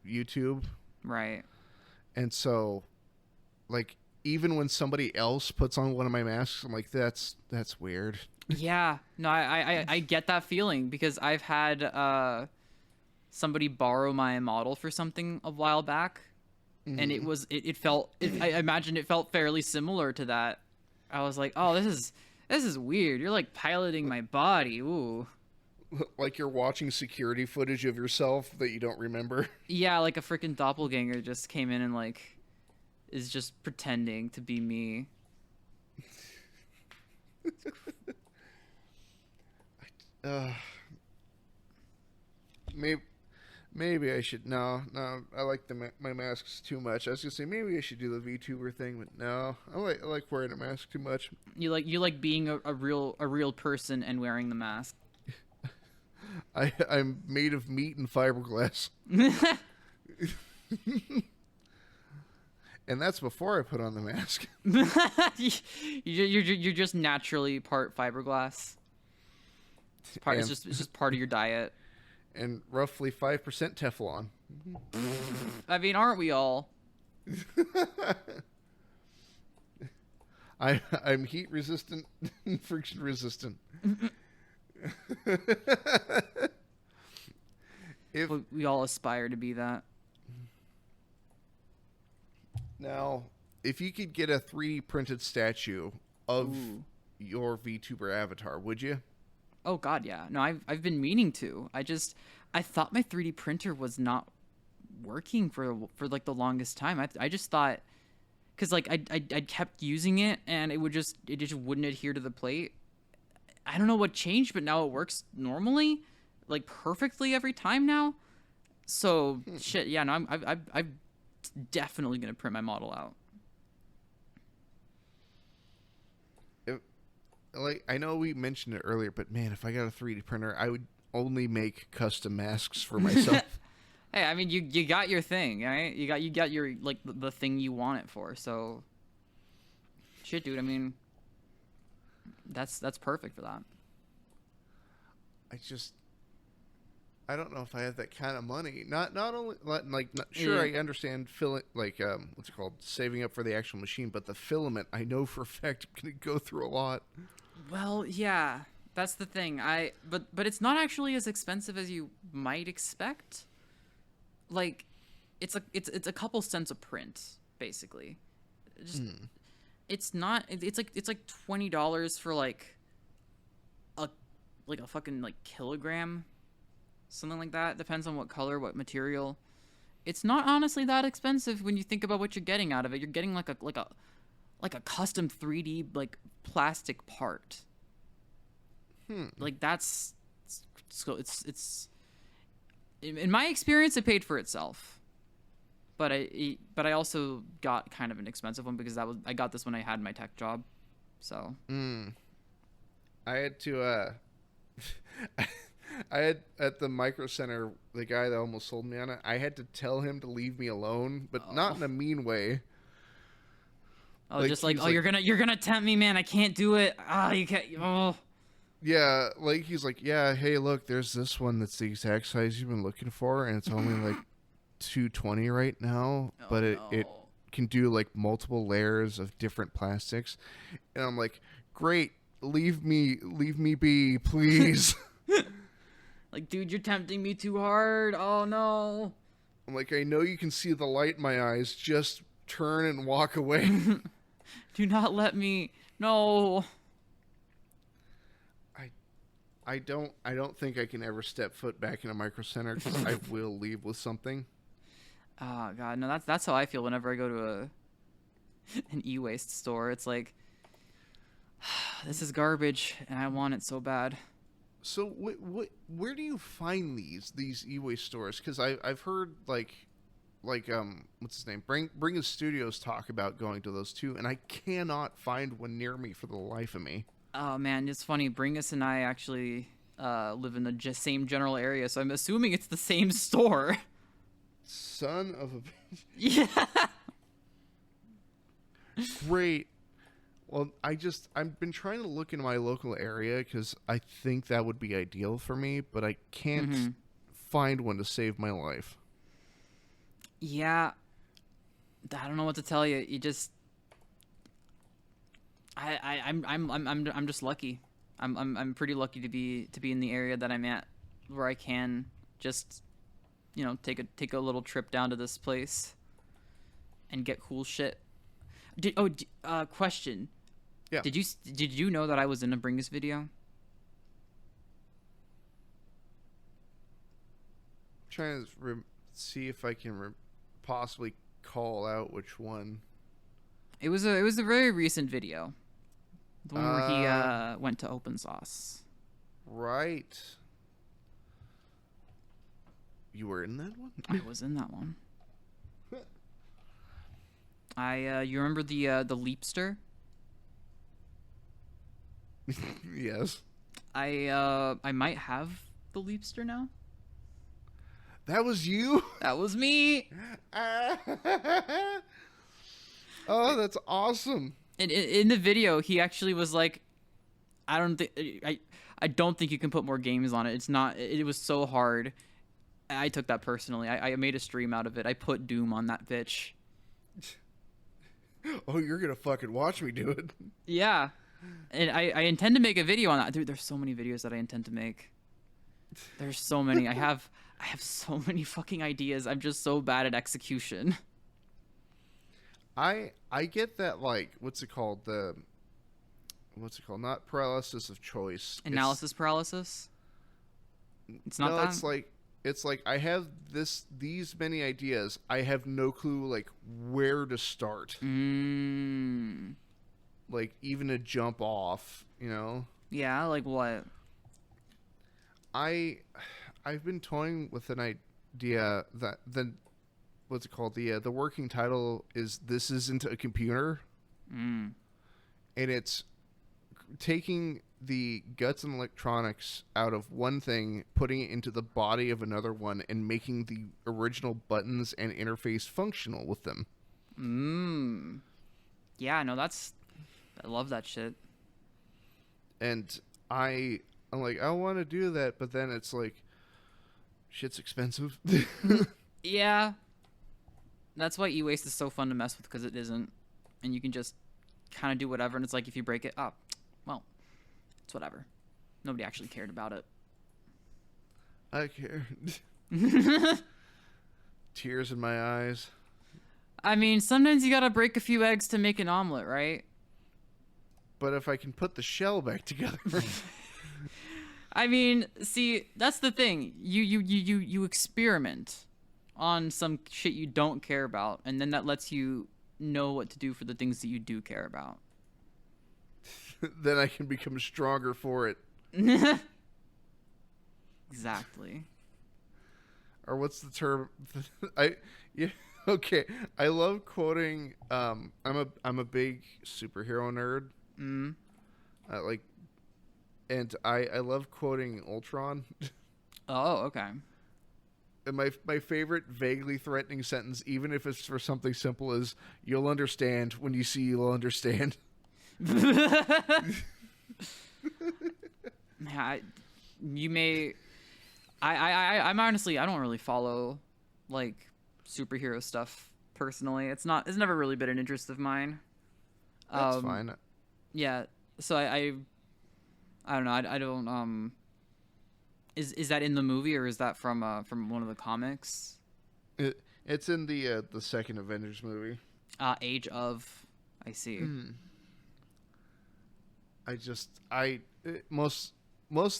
C: YouTube,
D: Right.
C: and so like even when somebody else puts on one of my masks, I'm like, that's weird.
D: Yeah. No, I get that feeling because I've had somebody borrow my model for something a while back, and it felt I imagine it felt fairly similar to that. I was like, oh, this is weird. You're like piloting my body. Ooh.
C: Like you're watching security footage of yourself that you don't remember.
D: Yeah, like a freaking doppelganger just came in and like is just pretending to be me.
C: Maybe I should. No, I like my masks too much. I was gonna say maybe I should do the VTuber thing, but no, I like wearing a mask too much.
D: You like being a real person and wearing the mask.
C: I'm made of meat and fiberglass, and that's before I put on the mask.
D: You're just naturally part fiberglass. It's just part of your diet.
C: And roughly 5% Teflon.
D: I mean, aren't we all?
C: I'm heat resistant and friction resistant.
D: We all aspire to be that.
C: Now, if you could get a 3D printed statue of your VTuber avatar, would you?
D: Oh God, yeah. No, I've been meaning to. I thought my 3D printer was not working for like the longest time. I just thought, cause like I kept using it and it just wouldn't adhere to the plate. I don't know what changed, but now it works normally, like perfectly every time now. So shit, yeah. No, I'm definitely gonna print my model out.
C: Like, I know we mentioned it earlier, but man, if I got a 3D printer, I would only make custom masks for myself.
D: Hey, I mean, you got your thing, right? You got your like the thing you want it for. So, shit, dude. I mean, that's perfect for that.
C: I don't know if I have that kind of money. Not only sure, I understand what's it called, saving up for the actual machine, but the filament, I know for a fact I'm gonna go through a lot.
D: Well, yeah, that's the thing. But it's not actually as expensive as you might expect. Like, it's a couple cents a print, basically. It's not. It's like $20 for like a fucking like kilogram, something like that. Depends on what color, what material. It's not honestly that expensive when you think about what you're getting out of it. You're getting like a custom 3D like plastic part. Like that's so it's in my experience it paid for itself. But I also got kind of an expensive one because I got this when I had my tech job. So
C: I had to I had at the Micro Center, the guy that almost sold me on it, I had to tell him to leave me alone, but not in a mean way.
D: Oh, like, just like, oh, you're gonna tempt me, man. I can't do it. You can't. Oh.
C: Yeah, like he's like, yeah, hey, look, there's this one that's the exact size you've been looking for, and it's only like $220 right now, but it can do like multiple layers of different plastics, and I'm like, great, leave me be, please.
D: Like, dude, you're tempting me too hard. Oh no.
C: I'm like, I know you can see the light in my eyes. Just turn and walk away.
D: Do not let me. No.
C: I don't think I can ever step foot back in a Micro Center because I will leave with something.
D: Oh God, no. That's how I feel whenever I go to an e-waste store. It's like, this is garbage, and I want it so bad.
C: So where do you find these e-waste stores? Because I've heard like what's his name, Bring His Studios talk about going to those too, and I cannot find one near me for the life of me.
D: Oh man, it's funny. Bringus and I actually live in the same general area, so I'm assuming it's the same store.
C: Son of a bitch.
D: Yeah.
C: Great. Well, I've been trying to look into my local area because I think that would be ideal for me, but I can't find one to save my life.
D: Yeah, I don't know what to tell you. You just, I'm just lucky. I'm pretty lucky to be in the area that I'm at, where I can just, take a little trip down to this place and get cool shit. Question.
C: Yeah.
D: Did you know that I was in a Bringus video?
C: Trying to see if I can possibly call out which one.
D: It was a very recent video. The one where he went to open sauce.
C: Right. You were in that one?
D: I was in that one. You remember the Leapster?
C: Yes.
D: I might have the Leapster now.
C: That was you?
D: That was me.
C: Oh, that's awesome.
D: And in the video, he actually was like, I don't think you can put more games on it. It's not. It was so hard. I took that personally. I made a stream out of it. I put Doom on that bitch.
C: Oh, you're gonna fucking watch me do it.
D: Yeah. And I intend to make a video on that. Dude, there's so many videos that I intend to make. There's so many. I have so many fucking ideas. I'm just so bad at execution.
C: I get that, like, what's it called? Not paralysis of choice.
D: Analysis paralysis? It's not that?
C: It's like I have these many ideas. I have no clue like where to start. Like even to jump off,
D: Yeah, like what?
C: I've been toying with an idea that what's it called? The working title is "This Isn't a Computer," and it's taking the guts and electronics out of one thing, putting it into the body of another one, and making the original buttons and interface functional with them.
D: Yeah, no, I love that shit.
C: And I'm like, I want to do that, but then it's like, shit's expensive.
D: Yeah. That's why e-waste is so fun to mess with, because it isn't. And you can just kind of do whatever, and it's like, if you break it up, well, it's whatever. Nobody actually cared about it.
C: I care. Tears in my eyes.
D: I mean, sometimes you gotta break a few eggs to make an omelet, right?
C: But if I can put the shell back together.
D: I mean, see, that's the thing. You experiment on some shit you don't care about, and then that lets you know what to do for the things that you do care about.
C: Then I can become stronger for it.
D: Exactly.
C: Or what's the term? Okay. I love quoting. I'm a big superhero nerd. And I love quoting Ultron.
D: Oh, okay.
C: And my favorite vaguely threatening sentence, even if it's for something simple, is "You'll understand when you see. You'll understand."
D: You may. I'm honestly, I don't really follow like superhero stuff personally. It's never really been an interest of mine.
C: That's fine.
D: Yeah, so I don't know. I don't. Is that in the movie, or is that from one of the comics?
C: It's in the second Avengers movie.
D: Age of. I see.
C: Most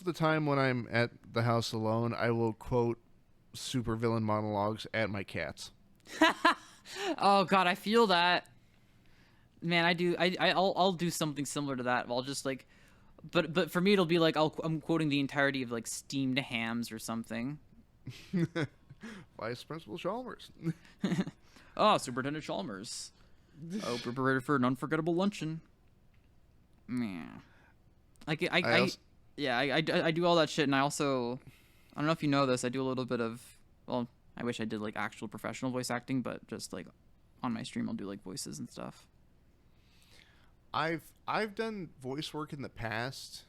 C: of the time when I'm at the house alone, I will quote supervillain monologues at my cats.
D: Oh God, I feel that. Man, I do. I'll do something similar to that. I'll just like, but for me it'll be like I'm quoting the entirety of like steamed hams or something.
C: Vice Principal Chalmers.
D: Oh, Superintendent Chalmers. Oh, prepared for an unforgettable luncheon. Yeah. Like I do all that shit, and I also, I don't know if you know this, I do a little bit of, well, I wish I did like actual professional voice acting, but just like on my stream I'll do like voices and stuff.
C: I've done voice work in the past,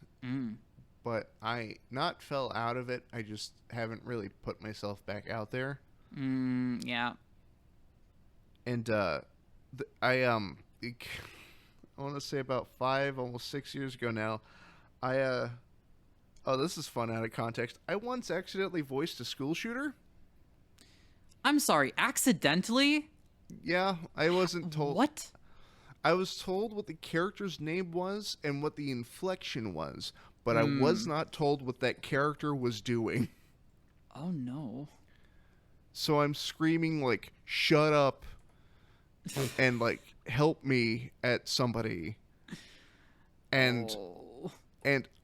C: but I not fell out of it. I just haven't really put myself back out there.
D: Yeah.
C: And I want to say about 5, almost 6 years ago now, oh, this is fun out of context. I once accidentally voiced a school shooter.
D: I'm sorry, accidentally?
C: Yeah, I wasn't told.
D: What?
C: I was told what the character's name was and what the inflection was, but I was not told what that character was doing.
D: Oh no.
C: So I'm screaming like, shut up, and like, help me at somebody. And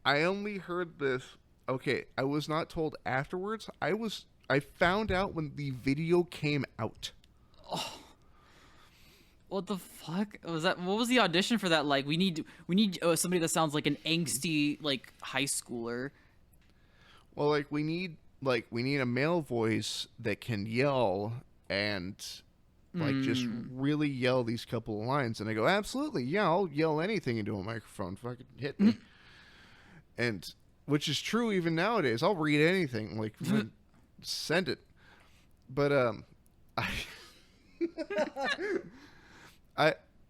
C: I only heard this, okay, I was not told afterwards. I found out when the video came out.
D: Oh. What the fuck was that? What was the audition for that like? We need somebody that sounds like an angsty like high schooler.
C: Well, we need a male voice that can yell and just really yell these couple of lines. And I go, absolutely, yeah, I'll yell anything into a microphone. Fucking hit me. And which is true even nowadays. I'll read anything, send it. But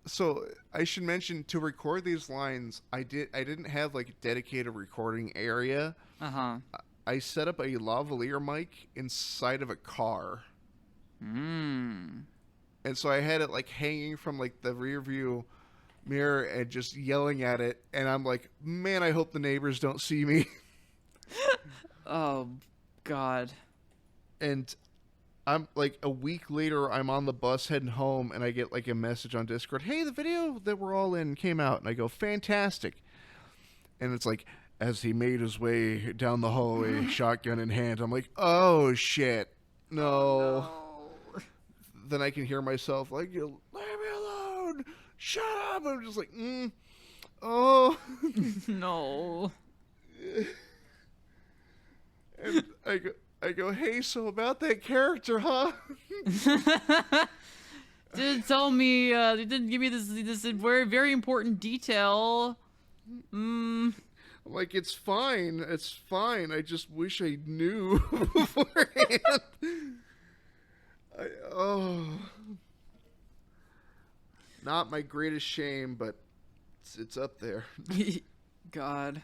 C: so I should mention, to record these lines, I didn't have like a dedicated recording area. I set up a lavalier mic inside of a car. And so I had it like hanging from like the rear view mirror and just yelling at it, and I'm like, man, I hope the neighbors don't see me.
D: Oh god.
C: And I'm like, a week later, I'm on the bus heading home, and I get like a message on Discord, hey, the video that we're all in came out. And I go, fantastic. And it's like, as he made his way down the hallway, shotgun in hand, I'm like, oh shit, no. Then I can hear myself like, leave me alone, shut up. I'm just like, oh.
D: No.
C: And I go, hey, so about that character, huh?
D: Didn't tell me, they didn't give me this very, very important detail.
C: I'm like, it's fine. I just wish I knew beforehand. Not my greatest shame, but it's up there.
D: God.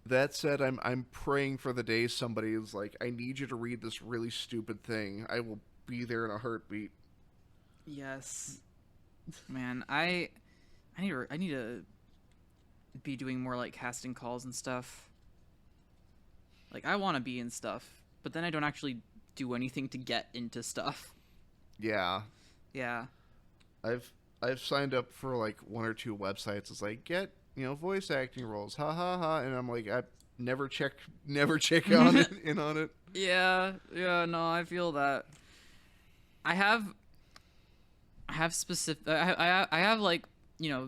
C: That said, I'm praying for the day somebody is like, I need you to read this really stupid thing. I will be there in a heartbeat.
D: Yes. Man, I need to be doing more like casting calls and stuff. Like, I want to be in stuff, but then I don't actually do anything to get into stuff.
C: Yeah.
D: Yeah.
C: I've signed up for like 1 or 2 websites. It's like, get, voice acting roles. Ha ha ha. And I'm like, I never check on it in on it.
D: Yeah, no, I feel that. I have specific I have like,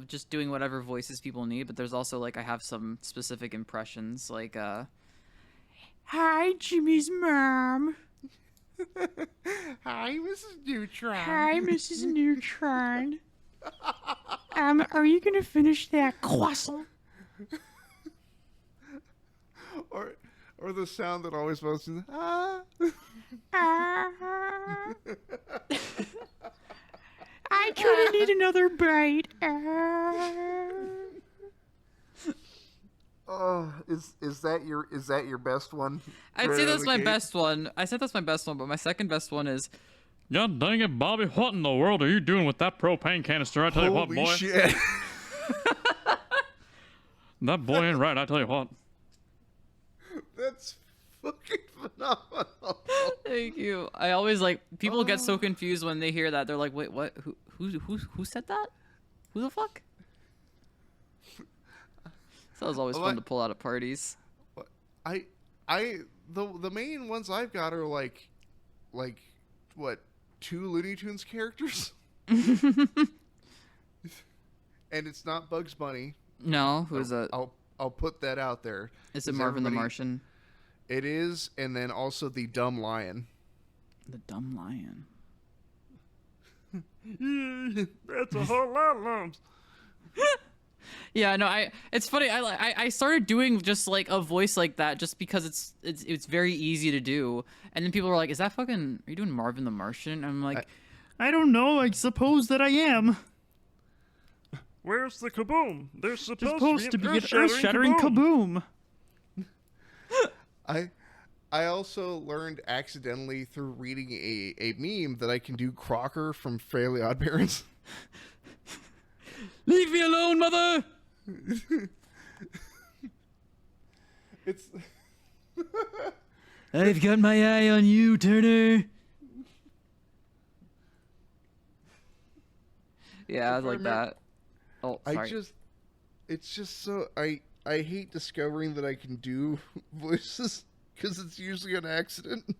D: just doing whatever voices people need, but there's also like I have some specific impressions like hi, Jimmy's mom.
C: Hi, Mrs. Neutron.
D: Hi, Mrs. Neutron. Are you gonna finish that croissant?
C: Or the sound that always goes to
D: I kinda need another bite.
C: Oh, is that your best one?
D: I'd say that's my best one. I said that's my best one, but my second best one is,
A: God dang it, Bobby! What in the world are you doing with that propane canister? I tell you what, boy.
C: Holy shit!
A: That boy ain't right. I tell you what.
C: That's fucking phenomenal.
D: Thank you. I always people get so confused when they hear that. They're like, wait, what? Who said that? Who the fuck? So that was always fun to pull out at parties.
C: The main ones I've got are like what, 2 Looney Tunes characters? And it's not Bugs Bunny.
D: No, who is that?
C: I'll put that out there.
D: Is it Marvin the Martian?
C: It is, and then also the Dumb Lion.
D: The Dumb Lion.
A: That's a whole lot of lumps.
D: Yeah, no, it's funny. I started doing just like a voice like that just because it's very easy to do. And then people were like, "Is that fucking? Are you doing Marvin the Martian?" I'm like, I don't know. I suppose that I am.
E: Where's the kaboom? There's
D: Supposed to be an earth-shattering kaboom.
C: I also learned accidentally through reading a meme that I can do Crocker from Fairly Odd Parents.
D: Leave me alone, mother.
C: It's
D: I've got my eye on you, Turner. Yeah, I was like that. Oh, sorry.
C: It's just so I hate discovering that I can do voices because it's usually an accident.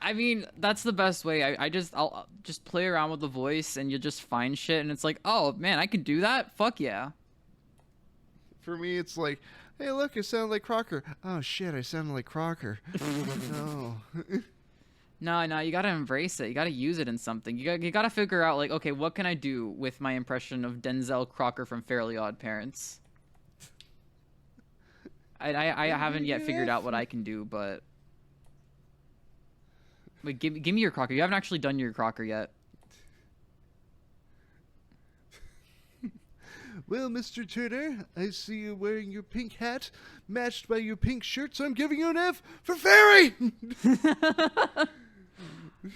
D: I mean, that's the best way. I'll just play around with the voice and you'll just find shit and it's like, oh man, I can do that? Fuck yeah.
C: For me, it's like, hey, look, I sound like Crocker. Oh shit, I sound like Crocker. No.
D: No, you gotta embrace it. You gotta use it in something. You gotta figure out like, okay, what can I do with my impression of Denzel Crocker from Fairly Odd Parents? I haven't yet figured out what I can do, but wait, give me your Crocker. You haven't actually done your Crocker yet.
C: Well, Mr. Turner, I see you wearing your pink hat, matched by your pink shirt, so I'm giving you an F for fairy!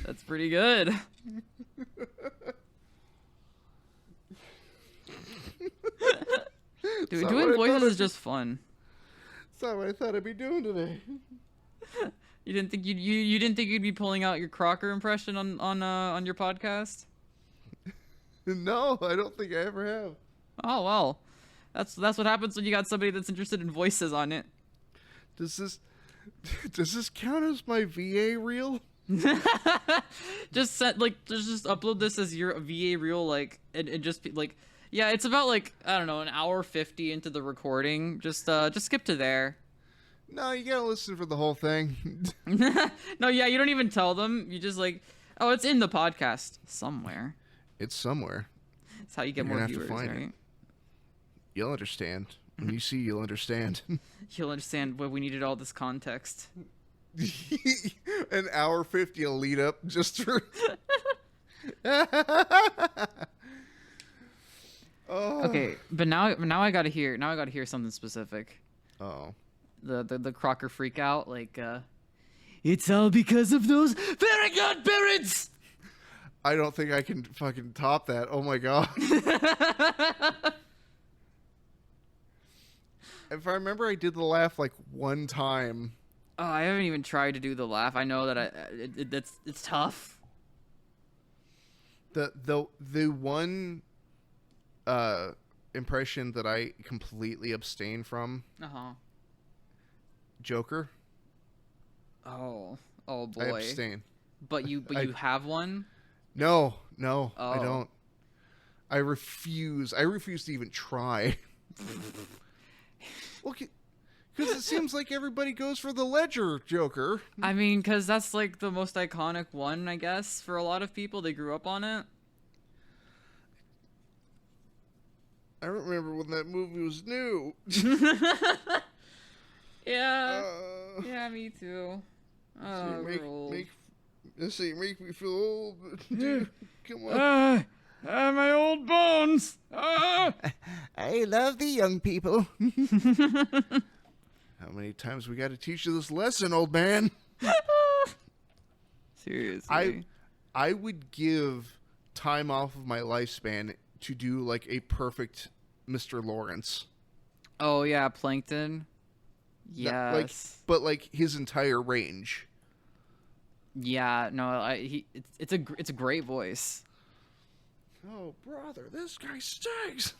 D: That's pretty good. Dude, doing voices is just fun.
C: That's not what I thought I'd be doing today.
D: You didn't think you didn't think you'd be pulling out your Crocker impression on your podcast?
C: No, I don't think I ever have.
D: Oh well, that's what happens when you got somebody that's interested in voices on it.
C: Does this count as my VA reel?
D: Just upload this as your VA reel, like, and just be like, yeah, it's about like, I don't know, an hour 50 into the recording. Just skip to there.
C: No, you gotta listen for the whole thing.
D: No, yeah, you don't even tell them. You just like, oh, it's in the podcast somewhere.
C: It's somewhere.
D: That's how you get
C: You're
D: more
C: gonna have to
D: viewers,
C: find
D: right?
C: it. You'll understand. When you see, you'll understand.
D: You'll understand why we needed all this context.
C: An hour 50 will lead up just for. Oh.
D: Okay, but now I gotta hear something specific.
C: Oh.
D: The Crocker freak out, like, it's all because of those very good parents.
C: I don't think I can fucking top that. Oh my god. If I remember, I did the laugh like one time.
D: Oh, I haven't even tried to do the laugh. I know that it's tough.
C: The one impression that I completely abstain from. Joker.
D: Oh boy.
C: I abstain.
D: But you have one?
C: No, I
D: Oh.
C: don't. I refuse to even try. Well, because it seems like everybody goes for the Ledger Joker.
D: I mean, because that's like the most iconic one, I guess, for a lot of people. They grew up on it.
C: I don't remember when that movie was new.
D: Yeah. Yeah, me too. Oh, we're old.
C: Make me feel old. Dude, come on.
A: My old bones.
C: I love the young people. How many times we got to teach you this lesson, old man?
D: Seriously.
C: I would give time off of my lifespan to do like a perfect Mr. Lawrence.
D: Oh yeah, Plankton. Yes.
C: But like his entire range.
D: Yeah, no, it's a great voice.
C: Oh brother, this guy stinks.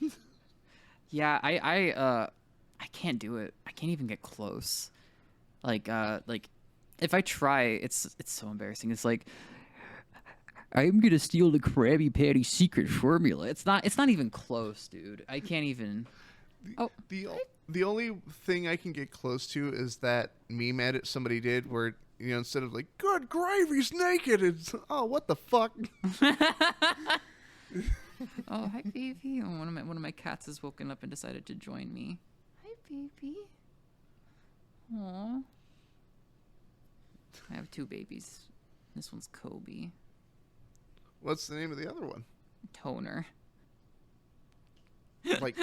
D: Yeah, I can't do it. I can't even get close. Like if I try, it's so embarrassing. It's like, I'm gonna steal the Krabby Patty secret formula. It's not even close, dude. I can't even.
C: The only thing I can get close to is that meme edit somebody did where, you know, instead of like, good gravy's naked, it's, oh, what the fuck?
D: Oh, hi, baby. Oh, one of my cats has woken up and decided to join me. Hi, baby. Aw. I have 2 babies. This one's Kobe.
C: What's the name of the other one?
D: Toner.
C: Like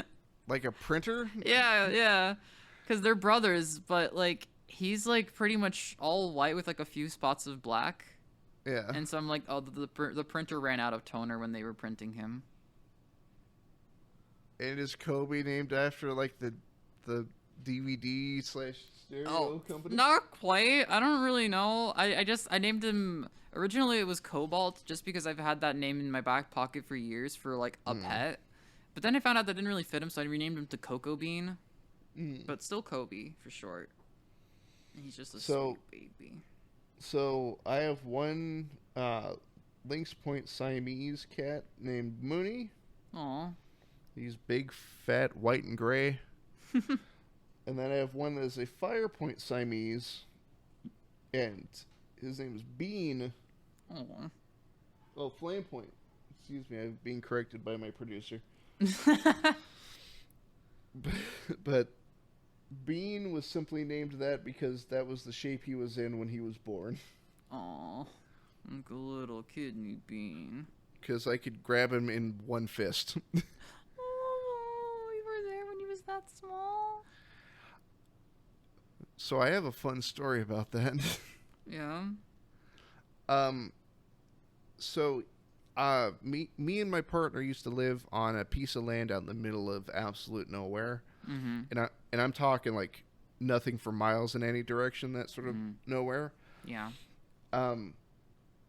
C: a printer?
D: Yeah. Because they're brothers, but, like, he's, like, pretty much all white with, like, a few spots of black.
C: Yeah.
D: And so I'm like, oh, the printer ran out of toner when they were printing him.
C: And is Kobe named after like the DVD / stereo company?
D: Not quite. I don't really know. I named him, originally it was Cobalt, just because I've had that name in my back pocket for years for like a pet. But then I found out that didn't really fit him, so I renamed him to Cocoa Bean. But still Kobe for short. And he's just a sweet baby.
C: So I have one Lynx Point Siamese cat named Mooney.
D: Aw.
C: He's big, fat, white, and gray. And then I have one that is a Fire Point Siamese, and his name is Bean.
D: Aw.
C: Oh, Flame Point. Excuse me, I'm being corrected by my producer. But Bean was simply named that because that was the shape he was in when he was born.
D: Aw. Like a little kidney bean.
C: Because I could grab him in one fist.
D: Oh, you were there when he was that small?
C: So I have a fun story about that.
D: Yeah.
C: So me and my partner used to live on a piece of land out in the middle of absolute nowhere.
D: Mm-hmm.
C: And I'm talking like nothing for miles in any direction, that sort of nowhere.
D: Yeah.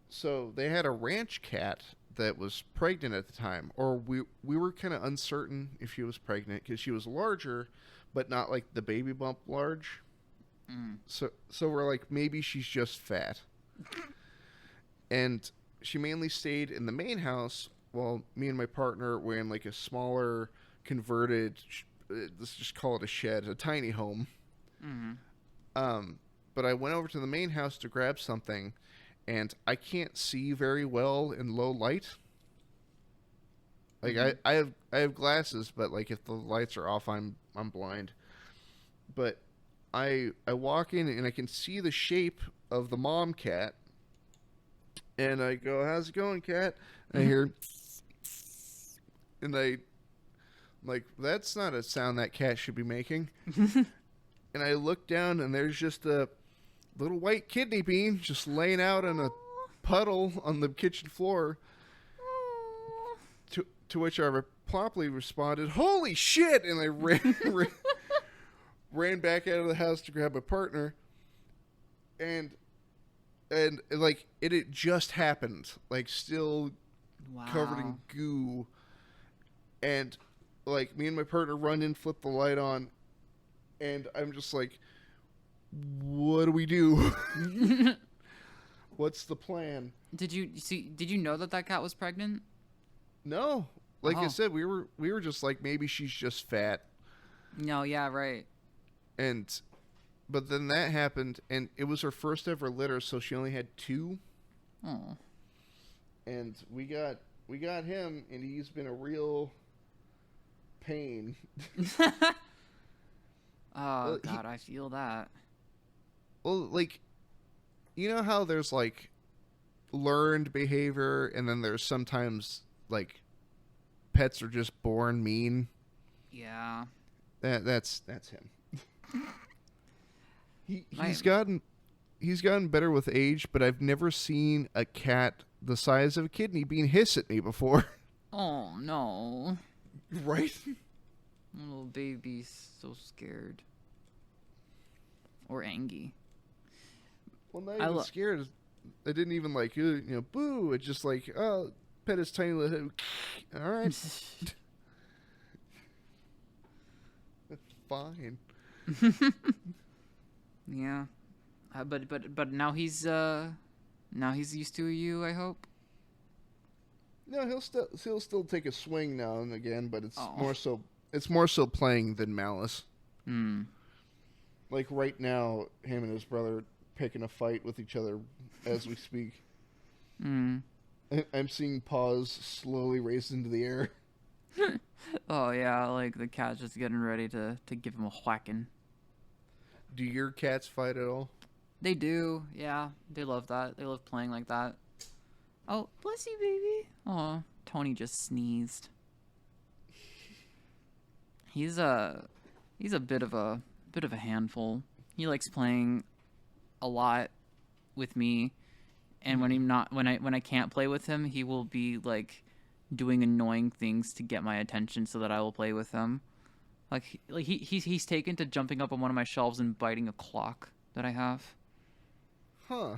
C: So they had a ranch cat that was pregnant at the time, or we were kind of uncertain if she was pregnant because she was larger, but not like the baby bump large. So we're like, maybe she's just fat. And she mainly stayed in the main house while me and my partner were in like a smaller converted, let's just call it a shed, a tiny home. But I went over to the main house to grab something, and I can't see very well in low light. Like I have glasses, but like if the lights are off, I'm blind. But I walk in and I can see the shape of the mom cat, and I go, "How's it going, cat?" And I hear, and I'm like, that's not a sound that cat should be making. And I look down, and there's just a little white kidney bean just laying out in a puddle on the kitchen floor. To which I promptly responded, "Holy shit!" And I ran back out of the house to grab my partner. And like it had just happened, like still covered in goo. And like me and my partner run in, flip the light on, and I'm just like, what do we do? What's the plan?
D: Did you know that cat was pregnant?
C: No. Like I said, we were just like, maybe she's just fat.
D: No, yeah, right.
C: But then that happened, and it was her first ever litter, so she only had 2.
D: Oh.
C: And we got him, and he's been a real pain.
D: Oh, God, I feel that.
C: Well, like, you know how there's like learned behavior, and then there's sometimes like pets are just born mean.
D: Yeah.
C: That's him. He's gotten better with age, but I've never seen a cat the size of a kidney bean hiss at me before.
D: Oh no.
C: Right?
D: Little baby's so scared. Or angry.
C: Well, not even scared. I didn't even like, boo. It's just like, oh, pet his tiny little head. All right. That's fine.
D: Yeah. But now he's used to you, I hope.
C: No, he'll still take a swing now and again, but it's more so playing than malice. Like right now, him and his brother picking a fight with each other as we speak. I'm seeing paws slowly race into the air.
D: Oh yeah, like the cat's just getting ready to give him a whacking.
C: Do your cats fight at all?
D: They do, yeah. They love that. They love playing like that. Oh, bless you, baby. Oh, Tony just sneezed. He's a bit of a handful. He likes playing a lot with me, and when I can't play with him, he will be like doing annoying things to get my attention so that I will play with him. He's taken to jumping up on one of my shelves and biting a clock that I have.
C: Huh.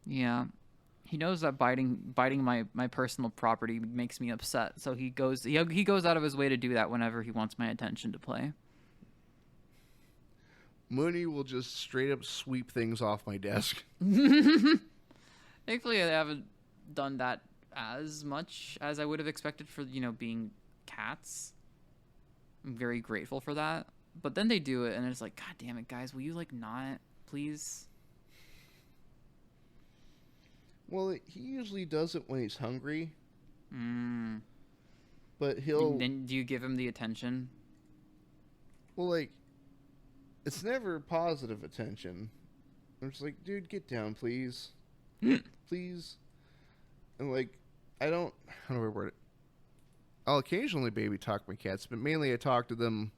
D: Yeah. He knows that biting my personal property makes me upset, so he goes out of his way to do that whenever he wants my attention to play.
C: Mooney will just straight up sweep things off my desk.
D: Thankfully, I haven't done that as much as I would have expected for, being cats. I'm very grateful for that. But then they do it, and it's like, God damn it, guys, will you, not, please?
C: Well, he usually does it when he's hungry.
D: Mm.
C: But he'll...
D: Then do you give him the attention?
C: Well, it's never positive attention. I'm just like, dude, get down, please. Please. And, I don't... How do I word it? I'll occasionally baby talk my cats, but mainly I talk to them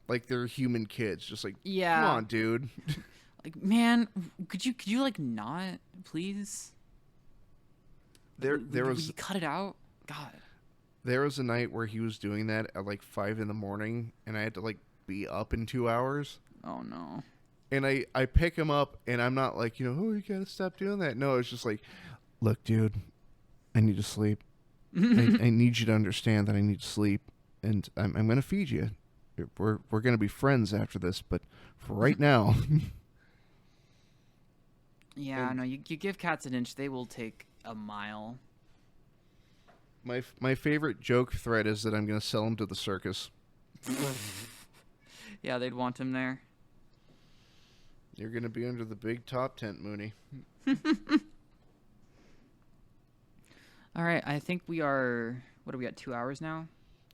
C: like they're human kids. Just
D: yeah.
C: Come on, dude.
D: Man, could you not, please?
C: There
D: Would
C: was...
D: you cut it out? God.
C: There was a night where he was doing that at 5 in the morning, and I had to be up in 2 hours.
D: Oh no.
C: And I pick him up, and I'm not oh, you gotta stop doing that. No, it's just look, dude, I need to sleep. I need you to understand that I need to sleep, and I'm gonna feed you. We're gonna be friends after this, but for right now.
D: Yeah, no, you give cats an inch, they will take a mile.
C: My favorite joke thread is that I'm gonna sell him to the circus.
D: Yeah, they'd want him there.
C: You're gonna be under the big top tent, Mooney.
D: All right, I think we are. What are we at? 2 hours now?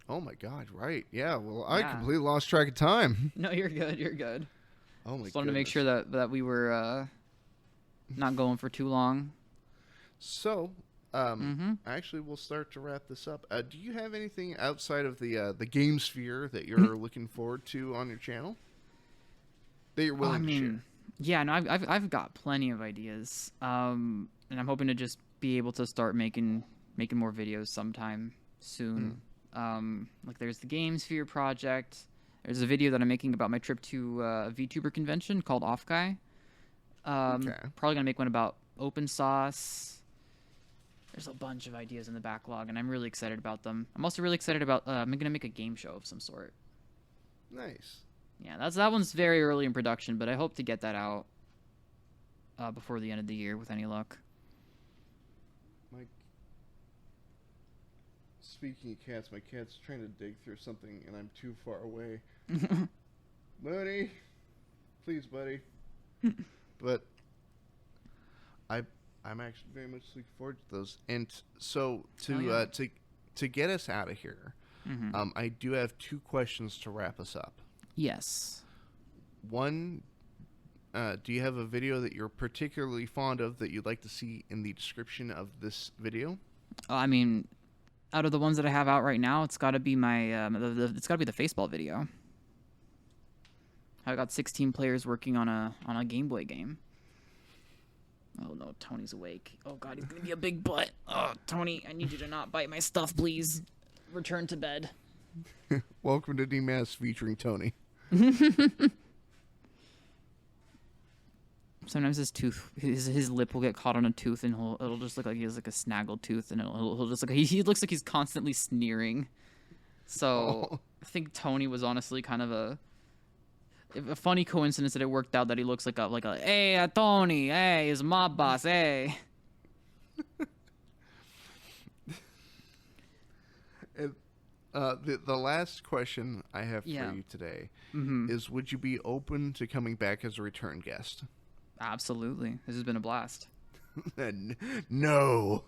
C: Oh my God! Right? Yeah. Well, I
D: Yeah.
C: completely lost track of time.
D: No, you're good. You're good.
C: Oh my.
D: Just wanted to make sure that we were not going for too long.
C: So, actually, we'll start to wrap this up. Do you have anything outside of the game sphere that you're looking forward to on your channel that you're willing to share?
D: Yeah, no, I've got plenty of ideas, and I'm hoping to just be able to start making more videos sometime soon. There's the Game Sphere project. There's a video that I'm making about my trip to a VTuber convention called Off Guy.
C: Okay.
D: Probably gonna make one about open source. There's a bunch of ideas in the backlog, and I'm really excited about them. I'm also really excited about. I'm gonna make a game show of some sort.
C: Nice.
D: Yeah, that one's very early in production, but I hope to get that out before the end of the year with any luck.
C: Speaking of cats, my cat's trying to dig through something, and I'm too far away. Buddy, please, buddy. But I'm actually very much looking forward to those. And so to get us out of here, I do have 2 questions to wrap us up.
D: Yes.
C: One, do you have a video that you're particularly fond of that you'd like to see in the description of this video?
D: I mean, out of the ones that I have out right now, it's got to be my it's got to be the Faceball video. I got 16 players working on a Game Boy game. Oh no, Tony's awake. Oh God, he's gonna be a big butt. Oh, Tony, I need you to not bite my stuff, please. Return to bed.
C: Welcome to Demasked featuring Tony.
D: Sometimes his lip will get caught on a tooth, and it'll just look like he has a snaggled tooth, and he'll just he looks like he's constantly sneering. So I think Tony was honestly kind of a funny coincidence that it worked out that he looks like a hey Tony, hey, he's my boss, hey.
C: And the last question I have for you today is: would you be open to coming back as a return guest?
D: Absolutely. This has been a blast.
C: No.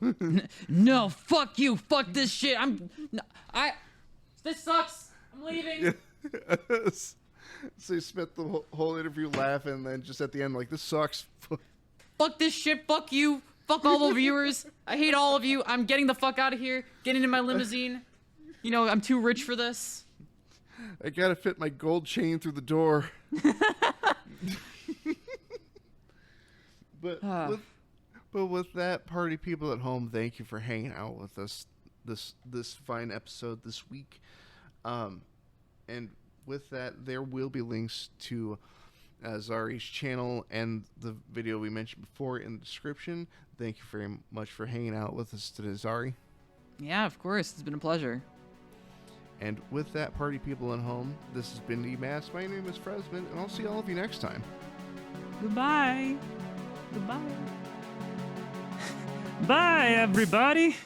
D: No, fuck you. Fuck this shit. This sucks. I'm leaving.
C: So he spent the whole interview laughing, and then just at the end, like, this sucks.
D: Fuck this shit. Fuck you. Fuck all the viewers. I hate all of you. I'm getting the fuck out of here. Getting in my limousine. You know, I'm too rich for this.
C: I gotta fit my gold chain through the door. But with that, party people at home, thank you for hanging out with us this fine episode this week. And with that, there will be links to Zari's channel and the video we mentioned before in the description. Thank you very much for hanging out with us today, Zari.
D: Yeah, of course. It's been a pleasure.
C: And with that, party people at home, this has been Demasked. My name is Fresman, and I'll see all of you next time.
D: Goodbye. Goodbye.
E: Bye, everybody.